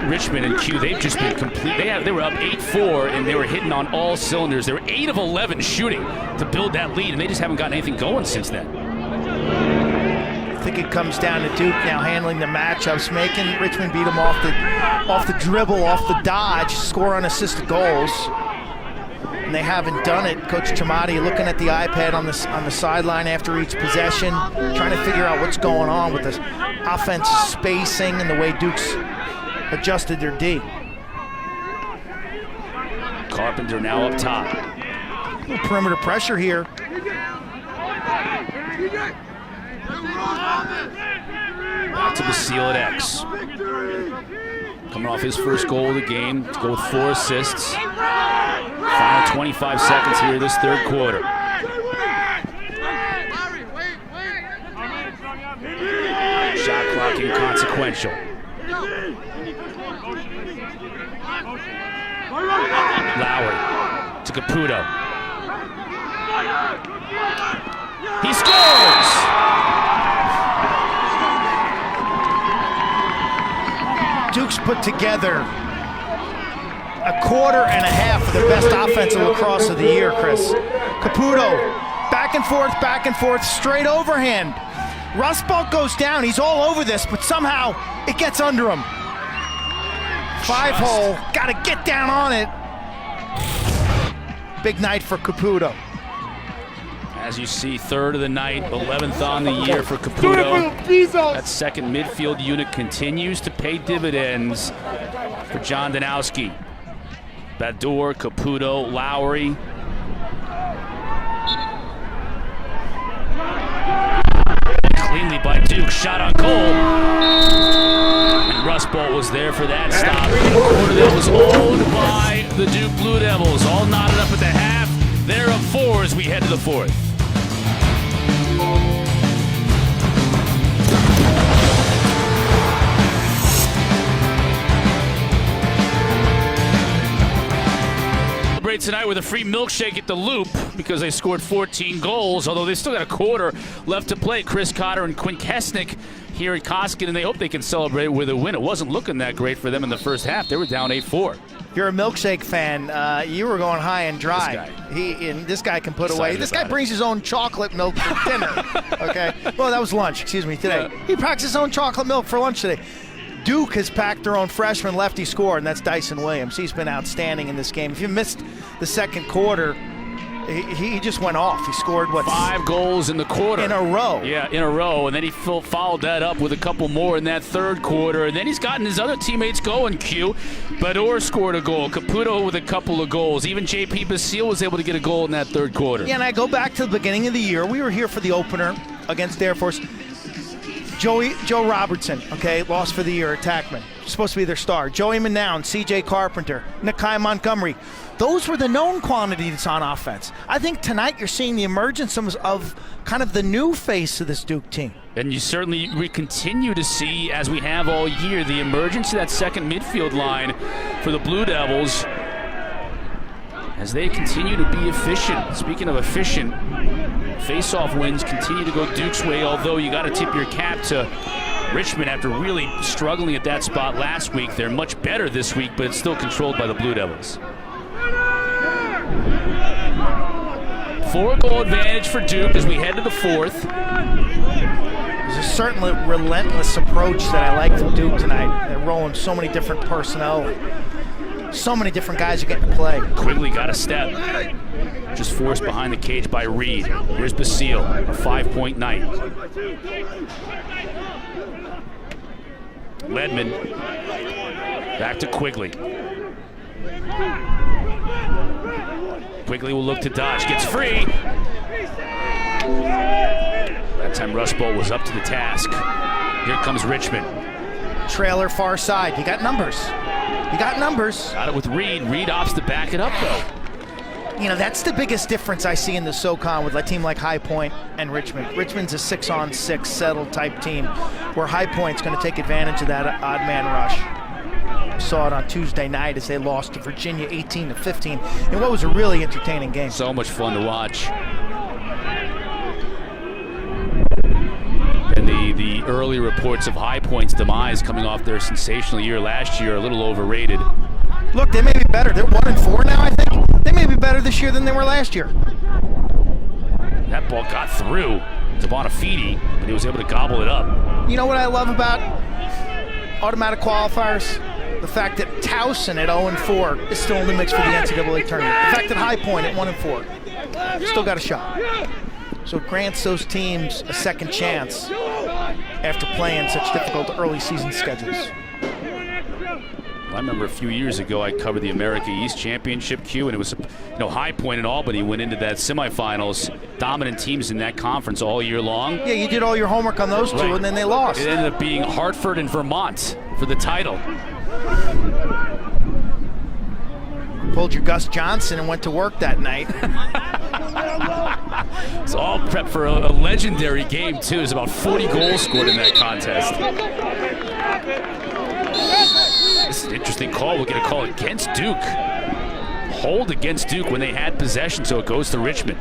Richmond and Q. They've just been complete. They were up 8-4 and they were hitting on all cylinders. They were 8 of 11 shooting to build that lead, and they just haven't gotten anything going since then. I think it comes down to Duke now handling the matchups, making Richmond beat them off the dribble, off the dodge, score unassisted goals. And they haven't done it. Coach Chamati looking at the iPad on the sideline after each possession, trying to figure out what's going on with this offense spacing and the way Duke's adjusted their D. Carpenter now up top. A little perimeter pressure here. Back to Basile at X. Coming off his first goal of the game to go with 4 assists. Final 25 seconds here this third quarter. Shot clock inconsequential. Lowry to Caputo. He scores! Duke's put together a quarter and a half of their best offensive lacrosse of the year, Chris. Caputo, back and forth, straight overhand. Rustbalt goes down, he's all over this, but somehow it gets under him. 5-hole, gotta get down on it. Big night for Caputo. As you see, third of the night, 11th on the year for Caputo. That second midfield unit continues to pay dividends for John Danowski. Baddour, Caputo, Lowry. Cleanly by Duke, shot on goal. And Rustbalt was there for that stop. The quarter that was owned by the Duke Blue Devils. All knotted up at the half. They're up 4 as we head to the fourth. Tonight with a free milkshake at the Loop because they scored 14 goals, although they still got a quarter left to play. Chris Cotter and Quinn Kesnick here at Koskinen, and they hope they can celebrate with a win. It wasn't looking that great for them in the first half. They were down 8-4. If you're a milkshake fan, you were going high and dry. This guy can put away. This guy brings his own chocolate milk for dinner. Okay. Well, that was lunch. Excuse me. Today he packs his own chocolate milk for lunch today. Duke has packed their own freshman lefty scorer, and that's Dyson Williams. He's been outstanding in this game. If you missed the second quarter, he just went off. He scored, 5 goals in the quarter. In a row. Yeah, in a row. And then he followed that up with a couple more in that third quarter. And then he's gotten his other teammates going, Q. Baddour scored a goal. Caputo with a couple of goals. Even J.P. Basile was able to get a goal in that third quarter. Yeah, and I go back to the beginning of the year. We were here for the opener against Air Force. Joe Robertson, okay, lost for the year, attackman. Supposed to be their star. Joey Manown, C.J. Carpenter, Nakai Montgomery. Those were the known quantities on offense. I think tonight you're seeing the emergence of kind of the new face of this Duke team. And we continue to see, as we have all year, the emergence of that second midfield line for the Blue Devils as they continue to be efficient. Speaking of efficient, face-off wins continue to go Duke's way, although you got to tip your cap to Richmond after really struggling at that spot last week. They're much better this week, but it's still controlled by the Blue Devils. 4-goal advantage for Duke as we head to the fourth. There's a certain relentless approach that I like from Duke tonight. They're rolling so many different personnel. So many different guys are getting to play. Quigley got a step. Just forced behind the cage by Reed. Here's Basile, a 5-point night. Ledman back to Quigley. Quigley will look to dodge, gets free. That time Rush Bolt was up to the task. Here comes Richmond. Trailer far side, you got numbers. You got numbers. Got it with Reed. Reed opts to back it up though. You know, that's the biggest difference I see in the SoCon with a team like High Point and Richmond. Richmond's a 6-on-6 settled type team where High Point's going to take advantage of that odd man rush. Saw it on Tuesday night as they lost to Virginia 18-15 in what was a really entertaining game. So much fun to watch. And the early reports of High Point's demise coming off their sensational year last year are a little overrated. Look, they may be better. They're 1-4 now, I think. They may be better this year than they were last year. That ball got through to Bonafide, but he was able to gobble it up. You know what I love about automatic qualifiers? The fact that Towson at 0-4 is still in the mix for the NCAA tournament. The fact that High Point at 1-4 still got a shot. So it grants those teams a second chance after playing such difficult early season schedules. I remember a few years ago I covered the America East Championship Q, and it was High Point and Albany went into that semifinals, dominant teams in that conference all year long. Yeah, you did all your homework on those two, right, and then they lost. It ended up being Hartford and Vermont for the title. Pulled your Gus Johnson and went to work that night. It's all prep for a legendary game too. There's about 40 goals scored in that contest. This is an interesting call. We'll get a call against Duke. Hold against Duke when they had possession, so it goes to Richmond.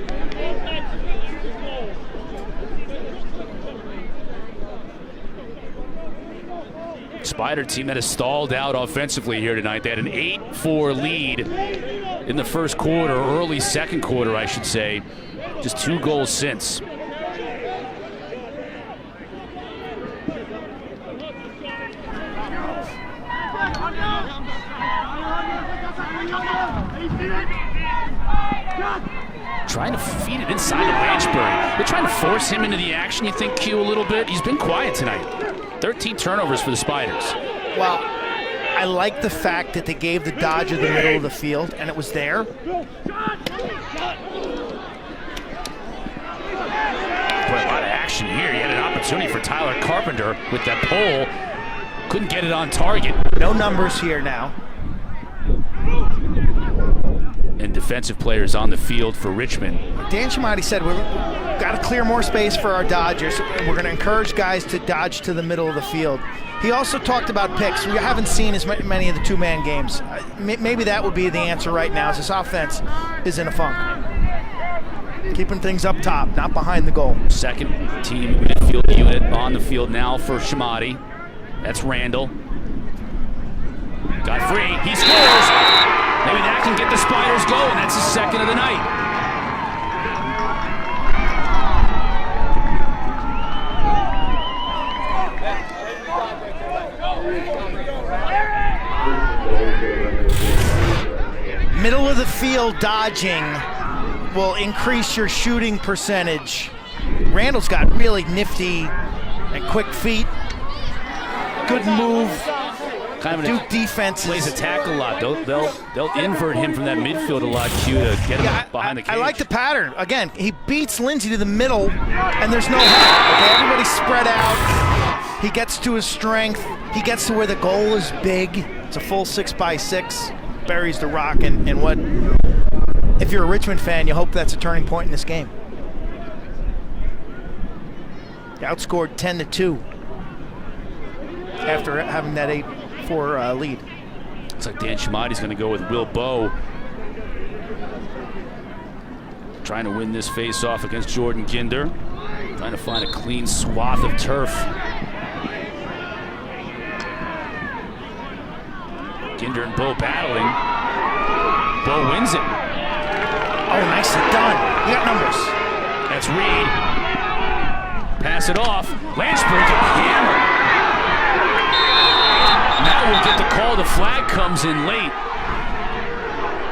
Spider team that has stalled out offensively here tonight. They had an 8-4 lead in the first quarter, early second quarter, I should say. Just 2 goals since. Trying to feed it inside of Lanchbury. They're trying to force him into the action, you think, Q, a little bit? He's been quiet tonight. 13 turnovers for the Spiders. Well, I like the fact that they gave the Dodger the middle of the field, and it was there. Boy, a lot of action here. He had an opportunity for Tyler Carpenter with that pole. Couldn't get it on target. No numbers here now. And defensive players on the field for Richmond. Dan Chamati said we've got to clear more space for our Dodgers, and we're going to encourage guys to dodge to the middle of the field. He also talked about picks. We haven't seen as many of the two-man games. Maybe that would be the answer right now, as this offense is in a funk. Keeping things up top, not behind the goal. Second team midfield unit on the field now for Chamati. That's Randall. Got free. He scores! Maybe that can get the Spiders going. That's his second of the night. Middle of the field dodging will increase your shooting percentage. Randall's got really nifty and quick feet. Good move. Kind of Duke defense plays attack a lot. They'll invert him from that midfield a lot, Q, to get him behind the cage. I like the pattern. Again, he beats Lindsay to the middle, and there's no help. Okay, everybody's spread out. He gets to his strength. He gets to where the goal is big. It's a full 6x6. Buries the rock, and what, if you're a Richmond fan, you hope that's a turning point in this game. They outscored 10-2 after having that 8-4 lead. Looks like Dan Chamotti's going to go with Will Bowe, trying to win this face-off against Jordan Ginder, trying to find a clean swath of turf. Ginder and Bowe battling. Bowe wins it. Oh, nicely done. You got numbers. That's Reed. Pass it off. Landsberg get hammered. Now we'll get the call. The flag comes in late.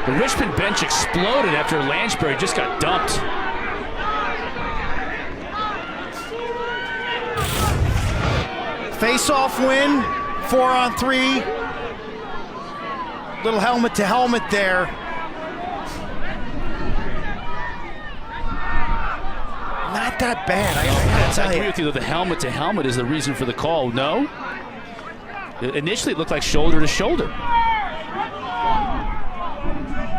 The Richmond bench exploded after Landsberg just got dumped. Face-off win, 4-on-3. Little helmet to helmet there. Not that bad, I gotta tell I agree you. with you, though. The helmet to helmet is the reason for the call. No? Initially, it looked like shoulder to shoulder.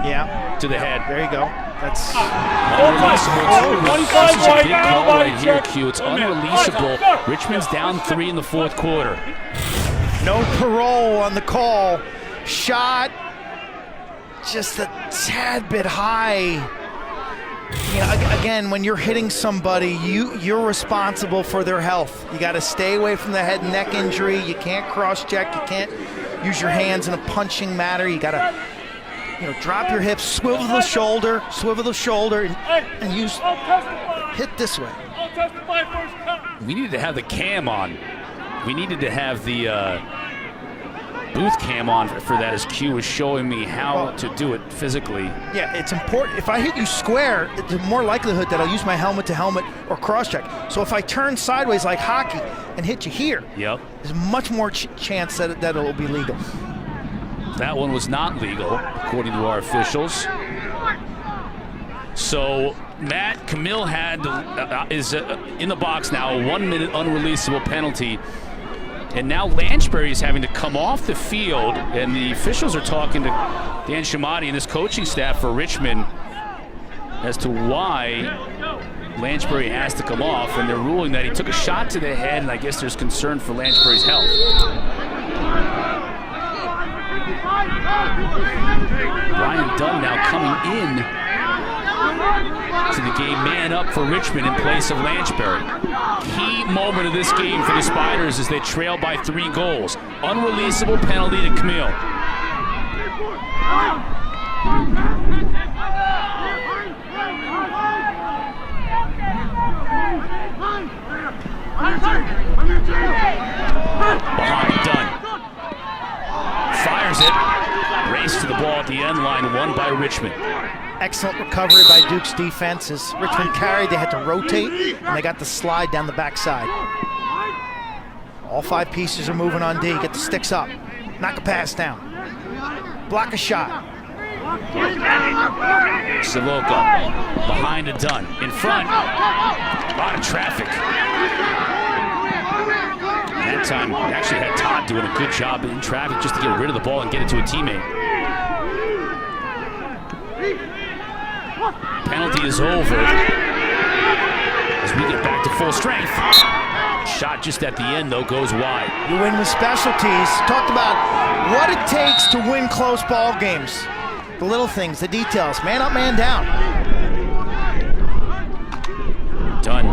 Yeah. To the head. There you go. That's Unreleasable. 25 This is a right big now, call body right here, check. Q. It's 1 minute. unreleasable. Go. Richmond's down 3 in the fourth quarter. no parole on the call. Shot just a tad bit high. You know, again, when you're hitting somebody, you're responsible for their health. You got to stay away from the head and neck injury. You can't cross-check. You can't use your hands in a punching manner. You got to, drop your hips, swivel the shoulder, and hit this way. I'll testify first. We needed to have the cam on. We needed to have the booth cam on for that, as Q was showing me how to do it physically. Yeah, it's important. If I hit you square, there's more likelihood that I'll use my helmet to helmet or cross-check. So if I turn sideways like hockey and hit you here, there's much more chance that it will be legal. That one was not legal, according to our officials. So Matt Camille is in the box now, a 1 minute unreleasable penalty. And now Landsberg is having to come off the field, and the officials are talking to Dan Chamatti and his coaching staff for Richmond as to why Landsberg has to come off, and they're ruling that he took a shot to the head, and I guess there's concern for Landsberg's health. Brian Dunn now coming in to the game, man up for Richmond in place of Landsberg. Key moment of this game for the Spiders as they trail by 3 goals. Unreleasable penalty to Camille. Behind Dunn. Fires it. Race to the ball at the end line, won by Richmond. Excellent recovery by Duke's defense. As Richmond carried, they had to rotate, and they got the slide down the backside. All 5 pieces are moving on D. Get the sticks up. Knock a pass down. Block a shot. Savoca behind a Dunn. In front. A lot of traffic. That time, actually had Todd doing a good job in traffic just to get rid of the ball and get it to a teammate. Penalty is over as we get back to full strength. Shot just at the end, though, goes wide. You win with specialties. Talked about what it takes to win close ball games. The little things, the details. Man up, man down. Dunn.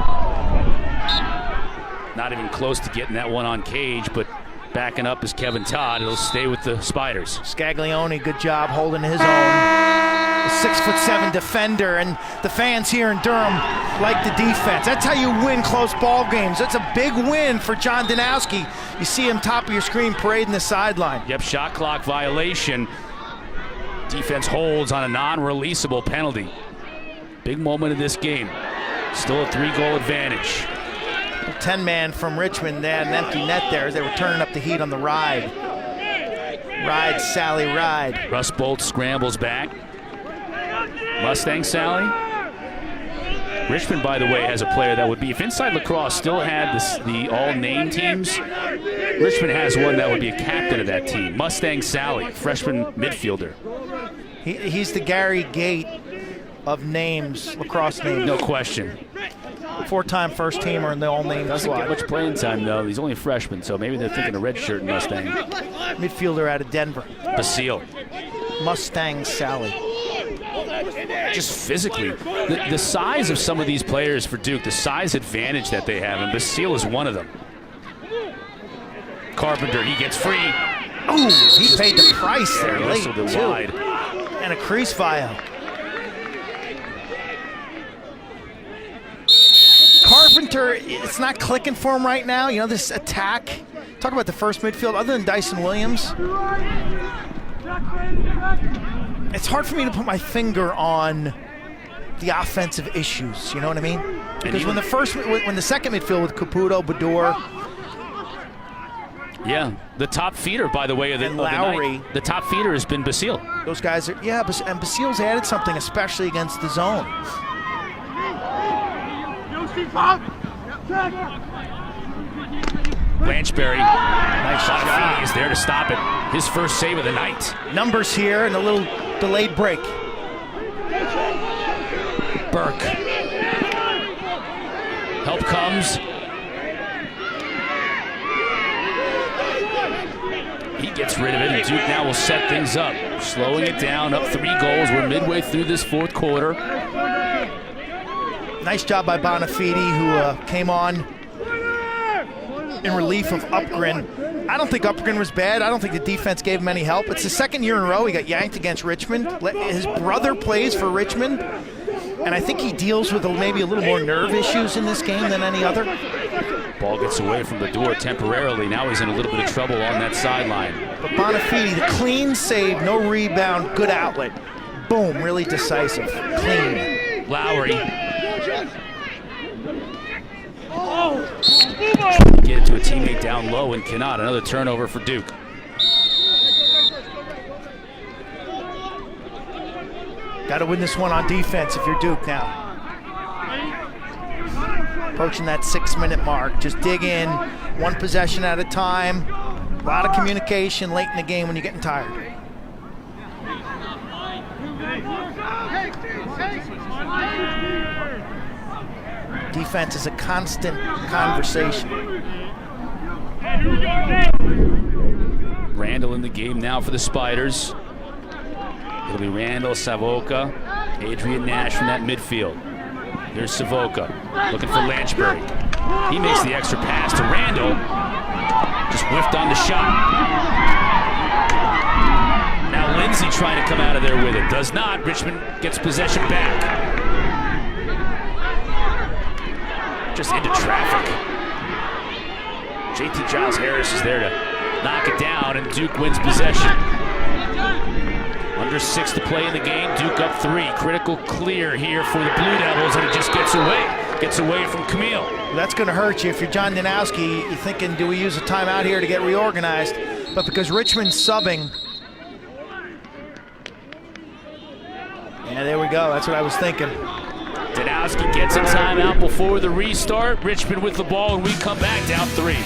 Not even close to getting that one on cage, but backing up is Kevin Todd. It'll stay with the Spiders. Scaglione, good job holding his own. A 6'7" defender, and the fans here in Durham like the defense. That's how you win close ball games. That's a big win for John Danowski. You see him top of your screen parading the sideline. Yep, shot clock violation. Defense holds on a non-releasable penalty. Big moment of this game. Still a 3-goal advantage. 10-man from Richmond. They had an empty net there as they were turning up the heat on the ride. Ride, Sally, ride. Russ Bolt scrambles back. Mustang Sally. Richmond, by the way, has a player that would be, if Inside Lacrosse still had the all-name teams, Richmond has one that would be a captain of that team. Mustang Sally, freshman midfielder. He's the Gary Gate of names, lacrosse names. No question. 4-time first teamer in the all-name Doesn't get squad. much playing time, though. He's only a freshman, so maybe they're thinking a red shirt in Mustang. Midfielder out of Denver. Basile. Mustang Sally. Just physically. The size of some of these players for Duke, the size advantage that they have, and Basile is one of them. Carpenter, he gets free. Ooh, he paid the price there late, Whistled it too. wide. And a crease foul. Carpenter, it's not clicking for him right now. You know, this attack. Talk about the first midfield, other than Dyson Williams. It's hard for me to put my finger on the offensive issues, you know what I mean? Because when the second midfield with Caputo, Bador, yeah, the top feeder, by the way, of the Lowry. night, the top feeder has been Basile. those guys are, and Basile's added something, especially against the zone. Blanchberry, Nice shot. is there to stop it. His first save of the night. Numbers here and a little delayed break. Burke. Help comes. He gets rid of it, and Duke now will set things up. Slowing it down, up 3 goals. We're midway through this fourth quarter. Nice job by Bonafide, who came on in relief of Upgren. I don't think Upgren was bad. I don't think the defense gave him any help. It's the second year in a row he got yanked against Richmond. His brother plays for Richmond, and I think he deals with maybe a little more nerve issues in this game than any other. Ball gets away from the door temporarily. Now he's in a little bit of trouble on that sideline. But Bonafide, the clean save, no rebound, good outlet. Boom, really decisive, clean. Lowry. Get it to a teammate down low and cannot. Another turnover for Duke. Got to win this one on defense if you're Duke now. Approaching that 6-minute mark. Just dig in, one possession at a time. A lot of communication late in the game when you're getting tired. Defense is a constant conversation. Randall in the game now for the Spiders. It'll be Randall, Savoca, Adrian Nash from that midfield. Here's Savoca looking for Lanchbury. He makes the extra pass to Randall. Just whiffed on the shot. Now Lindsay trying to come out of there with it. Does not. Richmond gets possession back. Just into traffic. JT Giles Harris is there to knock it down, and Duke wins possession. Under 6 to play in the game. Duke up 3. Critical clear here for the Blue Devils, and it just gets away. Gets away from Camille. That's going to hurt you if you're John Danowski. You're thinking, do we use a timeout here to get reorganized? But because Richmond's subbing. Yeah, there we go. That's what I was thinking. Danowski gets a timeout before the restart. Richmond with the ball, and we come back down 3.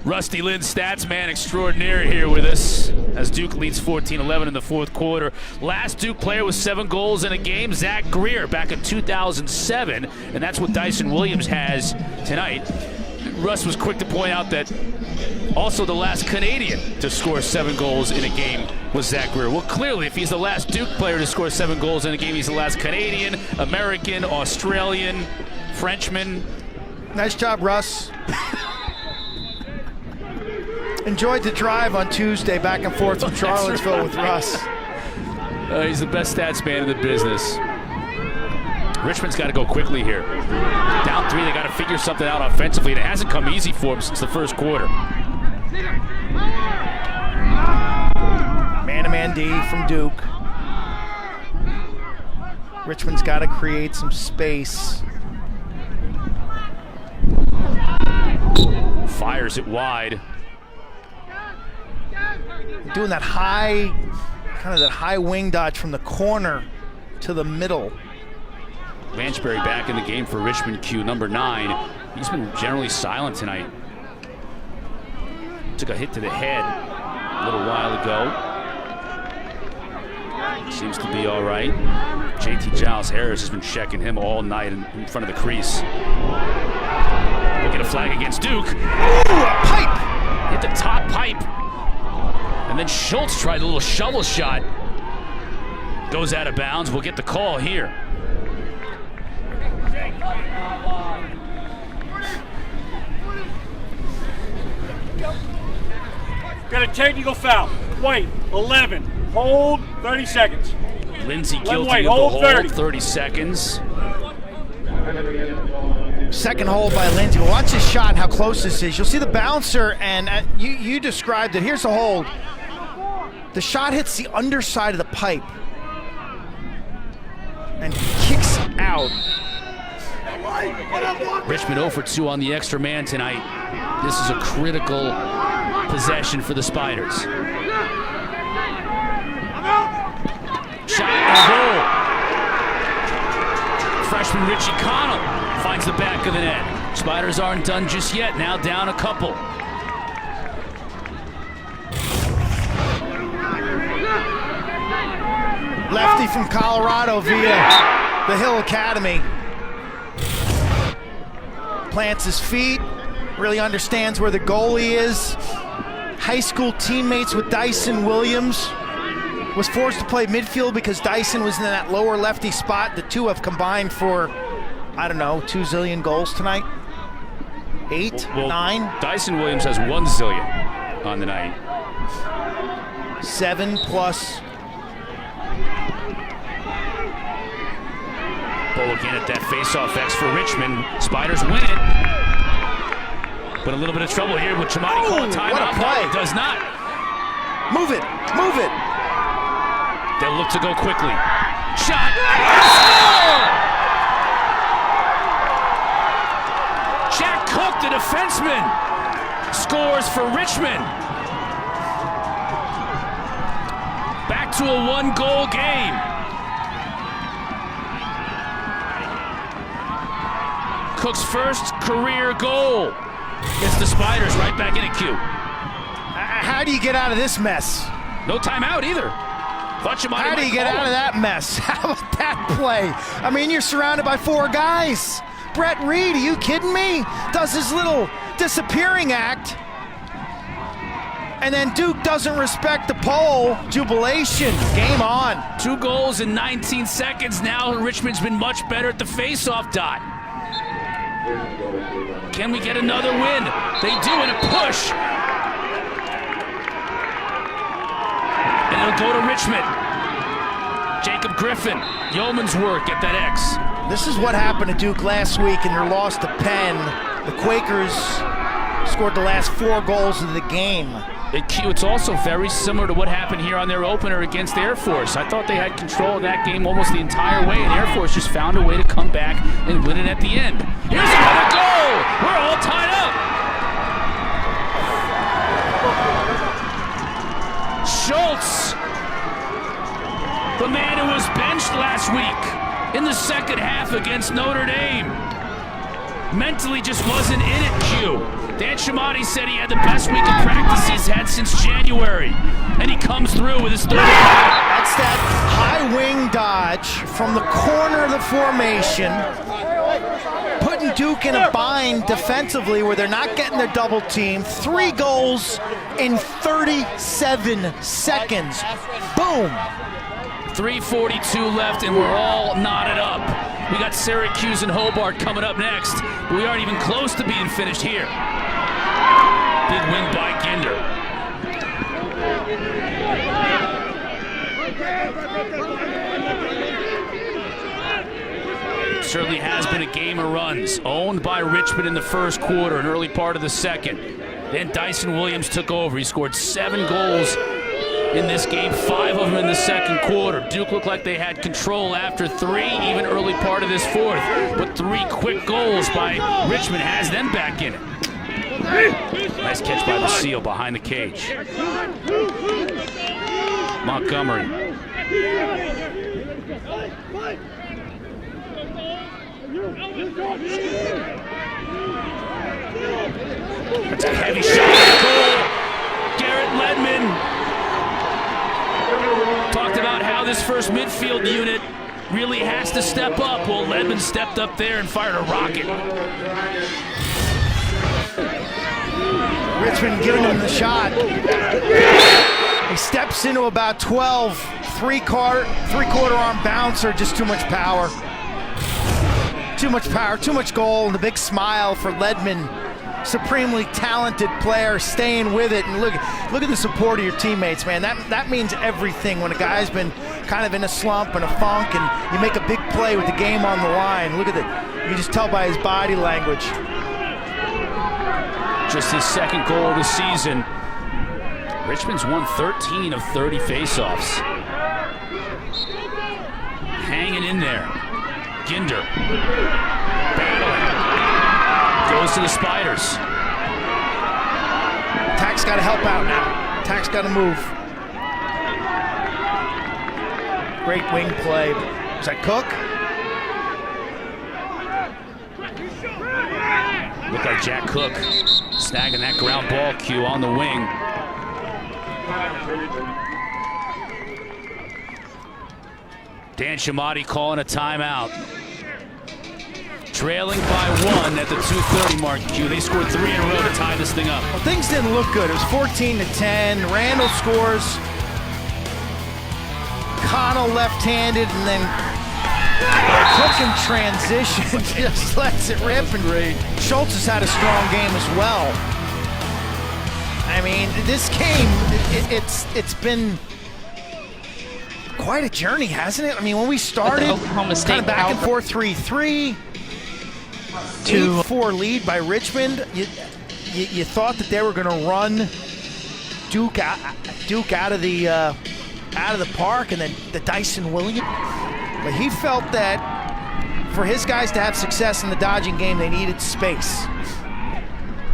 Rusty Lynn, stats man extraordinaire, here with us as Duke leads 14-11 in the fourth quarter. Last Duke player with 7 goals in a game, Zach Greer, back in 2007, and that's what Dyson Williams has tonight. Russ was quick to point out that also the last Canadian to score 7 goals in a game was Zach Greer. Well, clearly, if he's the last Duke player to score 7 goals in a game, he's the last Canadian, American, Australian, Frenchman. Nice job, Russ. Enjoyed the drive on Tuesday back and forth from Charlottesville with Russ. He's the best stats man in the business. Richmond's got to go quickly here. Down 3, they got to figure something out offensively, and it hasn't come easy for them since the first quarter. Man-to-man D from Duke. Richmond's got to create some space. Fires it wide. Doing that high Kind of that high wing dodge from the corner to the middle. Lanchbury back in the game for Richmond Q, number 9. He's been generally silent tonight. Took a hit to the head a little while ago. Seems to be all right. JT Giles Harris has been checking him all night in front of the crease. We'll get a flag against Duke. Ooh, a pipe! Hit the top pipe. And then Schultz tried a little shovel shot. Goes out of bounds. We'll get the call here. Got a technical foul. White, 11. Hold, 30 seconds. Lindsay guilty White, of the hold hold, 30. 30 seconds. Second hold by Lindsay. Watch this shot and how close this is. You'll see the bouncer, and you described it. Here's the hold. The shot hits the underside of the pipe and kicks out. Richmond 0 for 2 on the extra man tonight. This is a critical possession for the Spiders. Shot and goal. Freshman Richie Connell finds the back of the net. Spiders aren't done just yet. Now down a couple. Lefty from Colorado via the Hill Academy. Plants his feet, really understands where the goalie is. High school teammates with Dyson Williams. Was forced to play midfield because Dyson was in that lower lefty spot. The two have combined for, I don't know, 2 zillion goals tonight? 8, 9? Dyson Williams has 1 zillion on the night. 7 plus. Bull again at that face-off X for Richmond. Spiders win it. But a little bit of trouble here with Chamati calling timeout. What a play. No, does not. Move it, move it. They'll look to go quickly. Shot. Jack Cook, the defenseman, scores for Richmond. Back to a 1-goal game. Cook's first career goal. Gets the Spiders right back in a queue. How do you get out of this mess? No timeout either. How do you get out of that mess? How about that play? I mean, you're surrounded by 4 guys. Brett Reed, are you kidding me? Does his little disappearing act. And then Duke doesn't respect the pole. Jubilation. Game on. 2 goals in 19 seconds. Now Richmond's been much better at the face-off dot. Can we get another win? They do in a push. And it'll go to Richmond. Jacob Griffin, yeoman's work at that X. This is what happened to Duke last week in their loss to Penn. The Quakers scored the last 4 goals of the game. It's also very similar to what happened here on their opener against Air Force. I thought they had control of that game almost the entire way, and Air Force just found a way to come back and win it at the end. Here's another goal! We're all tied up! Schultz, the man who was benched last week in the second half against Notre Dame, mentally just wasn't in it, Q. Dan Chamati said he had the best week of practice he's had since January, and he comes through with his 30. That's that high wing dodge from the corner of the formation, putting Duke in a bind defensively where they're not getting their double team. 3 goals in 37 seconds. Boom. 3:42 left, and we're all knotted up. We got Syracuse and Hobart coming up next, but we aren't even close to being finished here. Big win by Ginder. Certainly has been a game of runs. Owned by Richmond in the first quarter, an early part of the second. Then Dyson Williams took over. He scored 7 goals in this game, 5 of them in the second quarter. Duke looked like they had control after 3, even early part of this fourth. But 3 quick goals by Richmond has them back in it. Nice catch by the Seal behind the cage. Montgomery. That's a heavy shot. Goal. Garrett Ledman talked about how this first midfield unit really has to step up. Well, Ledman stepped up there and fired a rocket. Richmond giving him the shot. He steps into about 12. Three-quarter arm bouncer, just too much power. Too much power, too much goal, and the big smile for Ledman. Supremely talented player, staying with it. And look at the support of your teammates, man. That means everything when a guy's been kind of in a slump and a funk, and you make a big play with the game on the line. Look at it. You just tell by his body language. Just his second goal of the season. Richmond's won 13 of 30 faceoffs. Hanging in there. Ginder. Battling. Goes to the Spiders. Tack's got to help out now. Tack's got to move. Great wing play. Was that Cook? Looked like Jack Cook snagging that ground ball cue on the wing. Dan Shamati calling a timeout. Trailing by 1 at the 2:30 mark. Q. They scored 3 in a row to tie this thing up. Well, things didn't look good. It was 14-10. Randall scores. Connell left-handed, and then Cook in transition just lets it rip. And Schultz has had a strong game as well. I mean, this game, it's been quite a journey, hasn't it? I mean, when we started, Oklahoma State kind of back and forth 3-3. 8-4 lead by Richmond. You thought that they were going to run Duke out of the park, and then the Dyson Williams. But he felt that for his guys to have success in the dodging game, they needed space.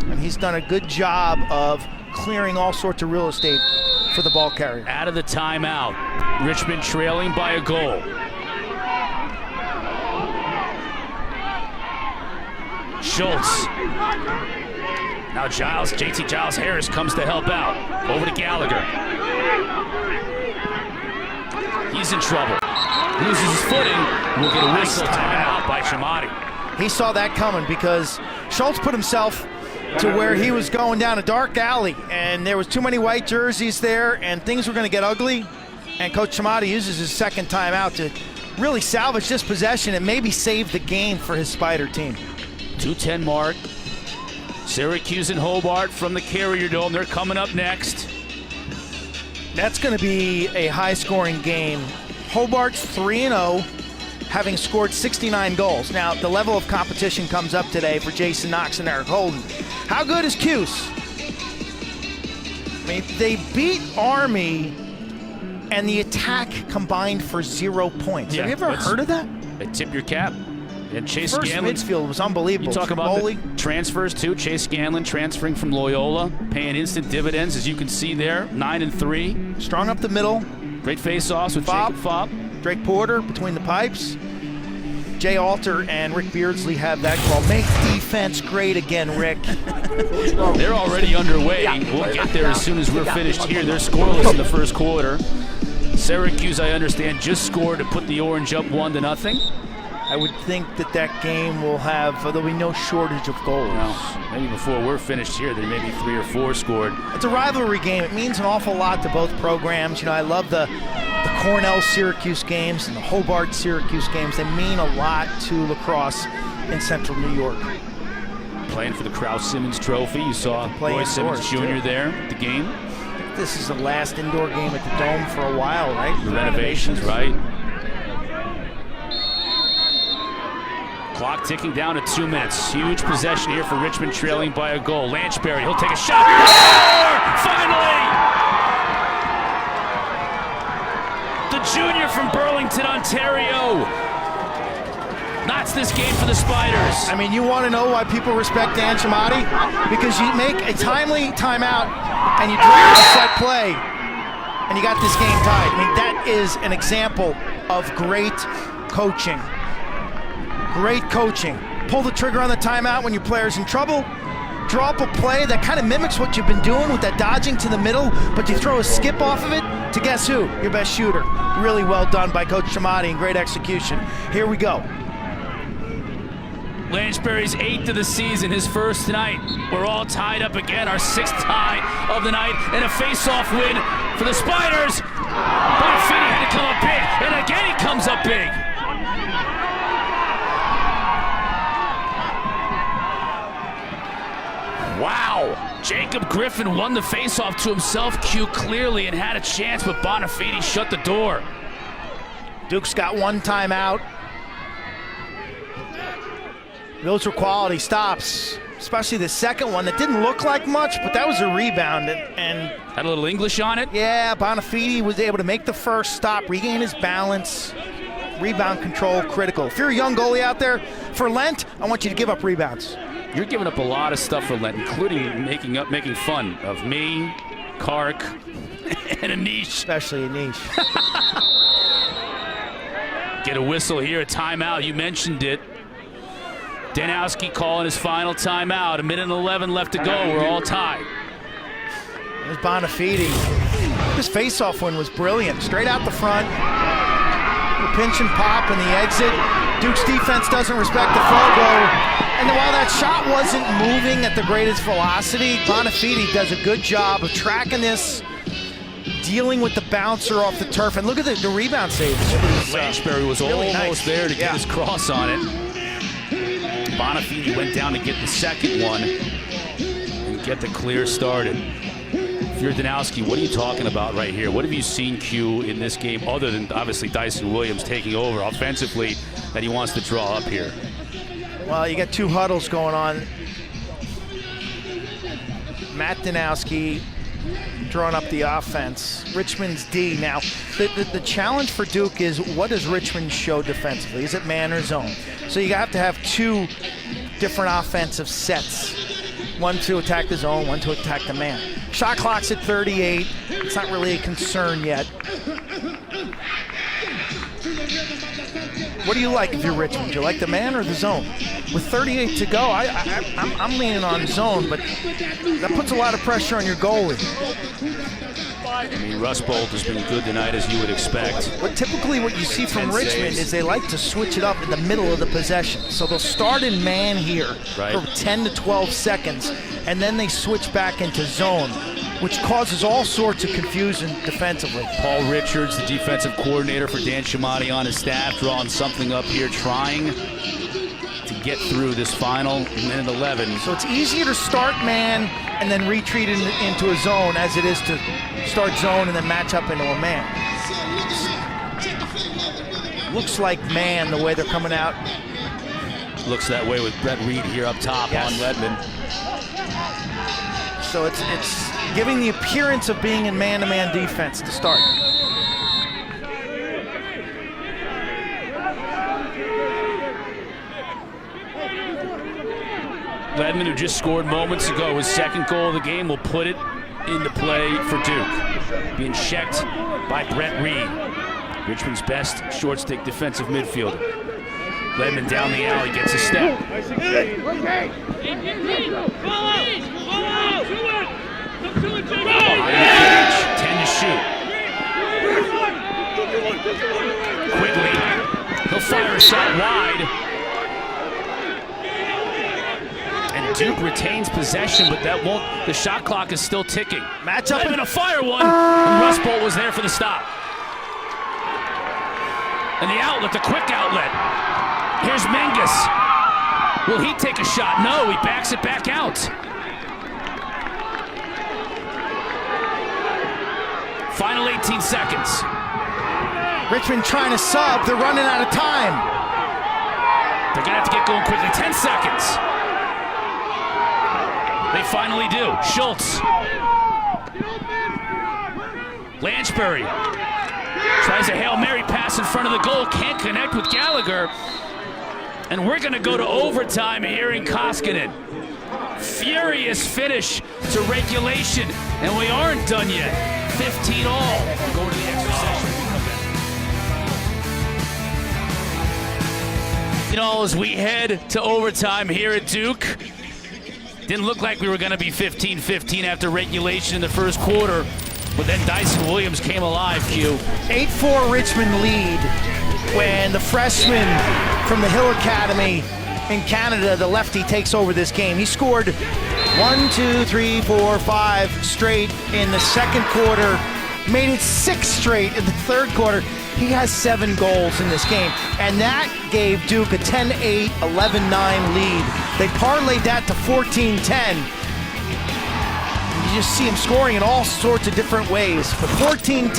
And he's done a good job of clearing all sorts of real estate for the ball carrier. Out of the timeout. Richmond trailing by a goal. Schultz. Now JT Giles Harris comes to help out. Over to Gallagher. He's in trouble. Loses his footing. We'll get a whistle timeout by Shamati. He saw that coming because Schultz put himself to where he was going down a dark alley, and there was too many white jerseys there, and things were going to get ugly. And Coach Shamati uses his second timeout to really salvage this possession and maybe save the game for his Spider team. 2:10 mark. Syracuse and Hobart from the Carrier Dome. They're coming up next. That's going to be a high-scoring game. Hobart's 3-0, having scored 69 goals. Now, the level of competition comes up today for Jason Knox and Eric Holden. How good is Cuse? I mean, they beat Army, and the attack combined for 0 points. Yeah, have you ever heard of that? Tip your cap. And Chase First Scanlon. midfield was unbelievable. You talk about the transfers too. Chase Scanlon transferring from Loyola, paying instant dividends, as you can see there. 9-3. Strong up the middle. Great face-offs with Fopp. Jacob Fopp. Drake Porter between the pipes. Jay Alter and Rick Beardsley have that call. Make defense great again, Rick. They're already underway. We'll get there as soon as we're finished here. They're scoreless in the first quarter. Syracuse, I understand, just scored to put the Orange up 1-0. I would think that game will have, there'll be no shortage of goals. Well, maybe before we're finished here, there may be 3 or 4 scored. It's a rivalry game. It means an awful lot to both programs. You know, I love the Cornell-Syracuse games and the Hobart-Syracuse games. They mean a lot to lacrosse in central New York. Playing for the Krause-Simmons Trophy. You saw Roy Simmons Jr. there at the game. This is the last indoor game at the Dome for a while, right? The renovations, right? Clock ticking down to 2 minutes. Huge possession here for Richmond, trailing by a goal. Lanchberry, he'll take a shot. Finally! The junior from Burlington, Ontario, knots this game for the Spiders. I mean, you want to know why people respect Dan Shamati? Because you make a timely timeout and you draw a set play. and you got this game tied. I mean, that is an example of great coaching. Great coaching. Pull the trigger on the timeout when your player's in trouble. Draw up a play that kind of mimics what you've been doing with that dodging to the middle, but you throw a skip off of it to guess who? Your best shooter. Really well done by Coach Chamati and great execution. Here we go. Lanchbury's 8th of the season, his first tonight. We're all tied up again, our 6th tie of the night, and a face-off win for the Spiders. Bonafini had to come up big, and again he comes up big. Wow! Jacob Griffin won the face-off to himself, Q clearly, and had a chance, but Bonafini shut the door. Duke's got one timeout. Those were quality stops, especially the second one that didn't look like much, but that was a rebound. And had a little English on it? Yeah, Bonafini was able to make the first stop, regain his balance. Rebound control, critical. If you're a young goalie out there, for Lent, I want you to give up rebounds. You're giving up a lot of stuff for Lent, including making fun of me, Kark, and Anish. Especially Anish. Get a whistle here, a timeout. You mentioned it. Danowski calling his final timeout. 1:11 left to go. We're all tied. There's Bonafini. This face-off win was brilliant. Straight out the front. The pinch and pop and the exit. Duke's defense doesn't respect the photo. And while that shot wasn't moving at the greatest velocity, Bonafini does a good job of tracking this, dealing with the bouncer off the turf. And look at the rebound save. Lanchbury was really almost nice there to get his cross on it. Bonafini went down to get the second one and get the clear started. If you're Danowski, what are you talking about right here? What have you seen, Q, in this game, other than obviously Dyson Williams taking over offensively, that he wants to draw up here? Well, you got two huddles going on. Matt Danowski drawing up the offense. Richmond's D. Now, the challenge for Duke is, what does Richmond show defensively? Is it man or zone? So you have to have two different offensive sets. One to attack the zone, one to attack the man. Shot clock's at 38. It's not really a concern yet. What do you like if you're Richmond? Do you like the man or the zone? With 38 to go, I'm leaning on zone, but that puts a lot of pressure on your goalie. I mean, Russ Bolt has been good tonight, as you would expect. But typically what you see from Richmond is they like to switch it up in the middle of the possession. So they'll start in man here for 10 to 12 seconds, and then they switch back into zone, which causes all sorts of confusion defensively. Paul Richards, the defensive coordinator for Dan Chamati on his staff, drawing something up here, trying to get through this final minute 11. So it's easier to start man and then retreat into a zone as it is to start zone and then match up into a man. Looks like man the way they're coming out. Looks that way with Brett Reed here up top on Ledman. So it's giving the appearance of being in man-to-man defense to start. Ledman, who just scored moments ago, his second goal of the game, will put it into play for Duke. Being checked by Brett Reed, Richmond's best short stick defensive midfielder. Ledman down the alley, gets a step. 10 to shoot. Quigley, he'll fire a shot wide. And Duke retains possession, but that won't. The shot clock is still ticking. Match up and a fire one. And Russ Bolt was there for the stop. And the outlet, the quick outlet. Here's Menges. Will he take a shot? No, he backs it back out. Final 18 seconds. Richmond trying to sub. They're running out of time. They're going to have to get going quickly. 10 seconds. They finally do. Schultz. Lanchbury tries a Hail Mary pass in front of the goal. Can't connect with Gallagher. And we're going to go to overtime here in Koskinen. Furious finish to regulation. And we aren't done yet. 15 all. Going to the extra session. You know, as we head to overtime here at Duke, didn't look like we were going to be 15-15 after regulation in the first quarter, but then Dyson Williams came alive, Q. 8-4 Richmond lead when the freshman from the Hill Academy in Canada, the lefty, takes over this game. He scored 1, 2, 3, 4, 5 straight in the second quarter, made it 6 straight in the third quarter. He has 7 goals in this game, and that gave Duke a 10-8, 11-9 lead. They parlayed that to 14-10. You just see him scoring in all sorts of different ways. But 14-10,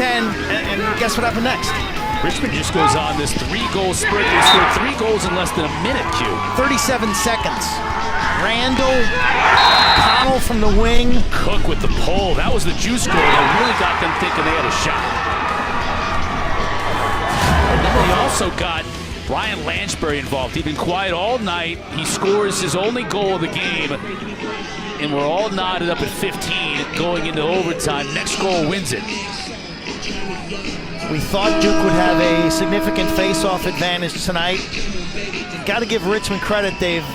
and guess what happened next? Richmond just goes on this 3-goal sprint. They scored 3 goals in less than a minute, Q. 37 seconds. Randall, Connell from the wing. Cook with the pole. That was the juice goal that really got them thinking they had a shot. And then they also got Brian Lanchbury involved. He'd been quiet all night. He scores his only goal of the game. And we're all knotted up at 15 going into overtime. Next goal wins it. We thought Duke would have a significant face-off advantage tonight. Got to give Richmond credit. They've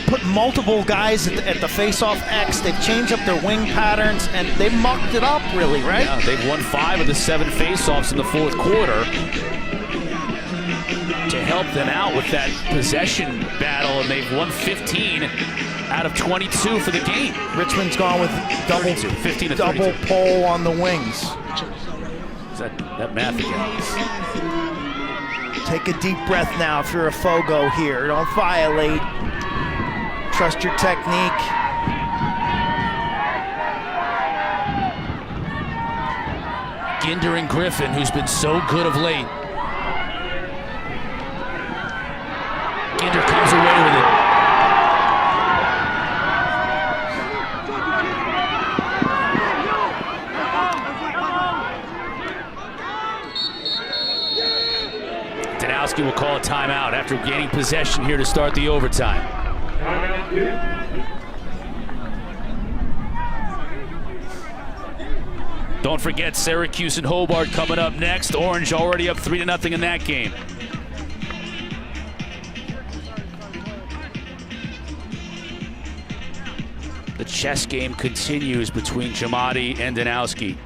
put multiple guys at the face-off X. They've changed up their wing patterns, and they mucked it up, really, right? Yeah, they've won 5 of the 7 face-offs in the fourth quarter to help them out with that possession battle, and they've won 15 out of 22 for the game. Richmond's gone with double 15 to double 32. pole on the wings. Is that math again? Take a deep breath now if you're a Fogo here. Don't violate. Trust your technique. Ginder and Griffin, who's been so good of late. Ginder comes away with it. Danowski will call a timeout after gaining possession here to start the overtime. Don't forget Syracuse and Hobart coming up next. Orange already up 3-0 in that game. The chess game continues between Giamatti and Danowski.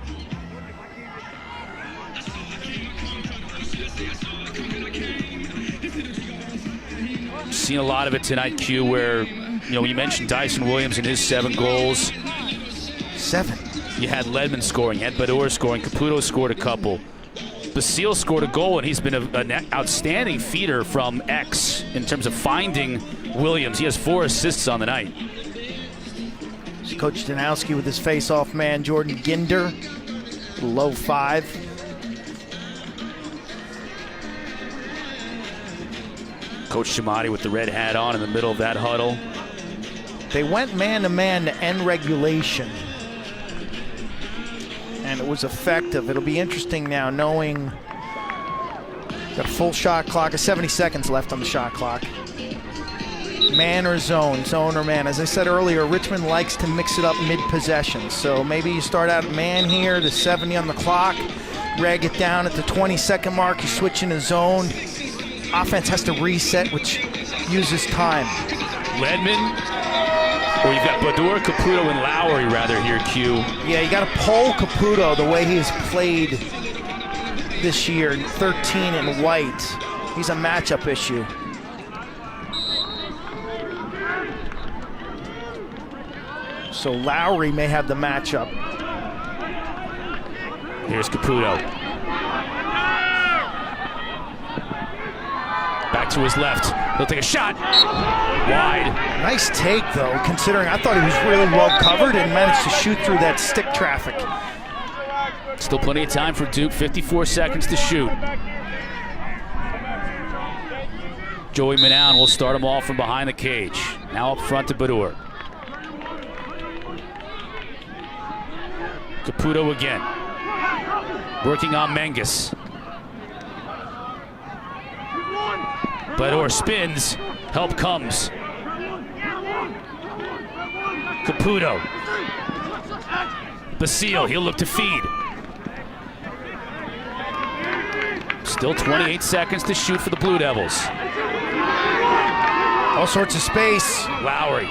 Seen a lot of it tonight, Q, where, you know, you mentioned Dyson Williams and his 7 goals. 7. You had Ledman scoring, you had Badur scoring, Caputo scored a couple. Basile scored a goal, and he's been an outstanding feeder from X in terms of finding Williams. He has 4 assists on the night. Coach Danowski with his face-off man, Jordan Ginder, low 5. Coach Giamatti with the red hat on in the middle of that huddle. They went man-to-man to end regulation, and it was effective. It'll be interesting now knowing got a full shot clock, 70 seconds left on the shot clock. Man or zone, zone or man. As I said earlier, Richmond likes to mix it up mid-possession. So maybe you start out man here, the 70 on the clock, reg it down at the 20-second mark, you switch into zone. Offense has to reset, which uses time. Ledman, or you've got Badur, Caputo, and Lowry rather here, Q. Yeah, you got to pull Caputo the way he has played this year, 13 in white. He's a matchup issue. So Lowry may have the matchup. Here's Caputo. Back to his left. He'll take a shot. Wide. Nice take, though, considering I thought he was really well covered and managed to shoot through that stick traffic. Still plenty of time for Duke. 54 seconds to shoot. Joey Manown will start them all from behind the cage. Now up front to Badur. Caputo again. Working on Menges. Badur spins. Help comes. Caputo. Basile, he'll look to feed. Still 28 seconds to shoot for the Blue Devils. All sorts of space. Lowry.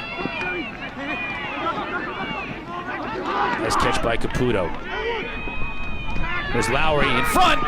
Nice catch by Caputo. There's Lowry in front.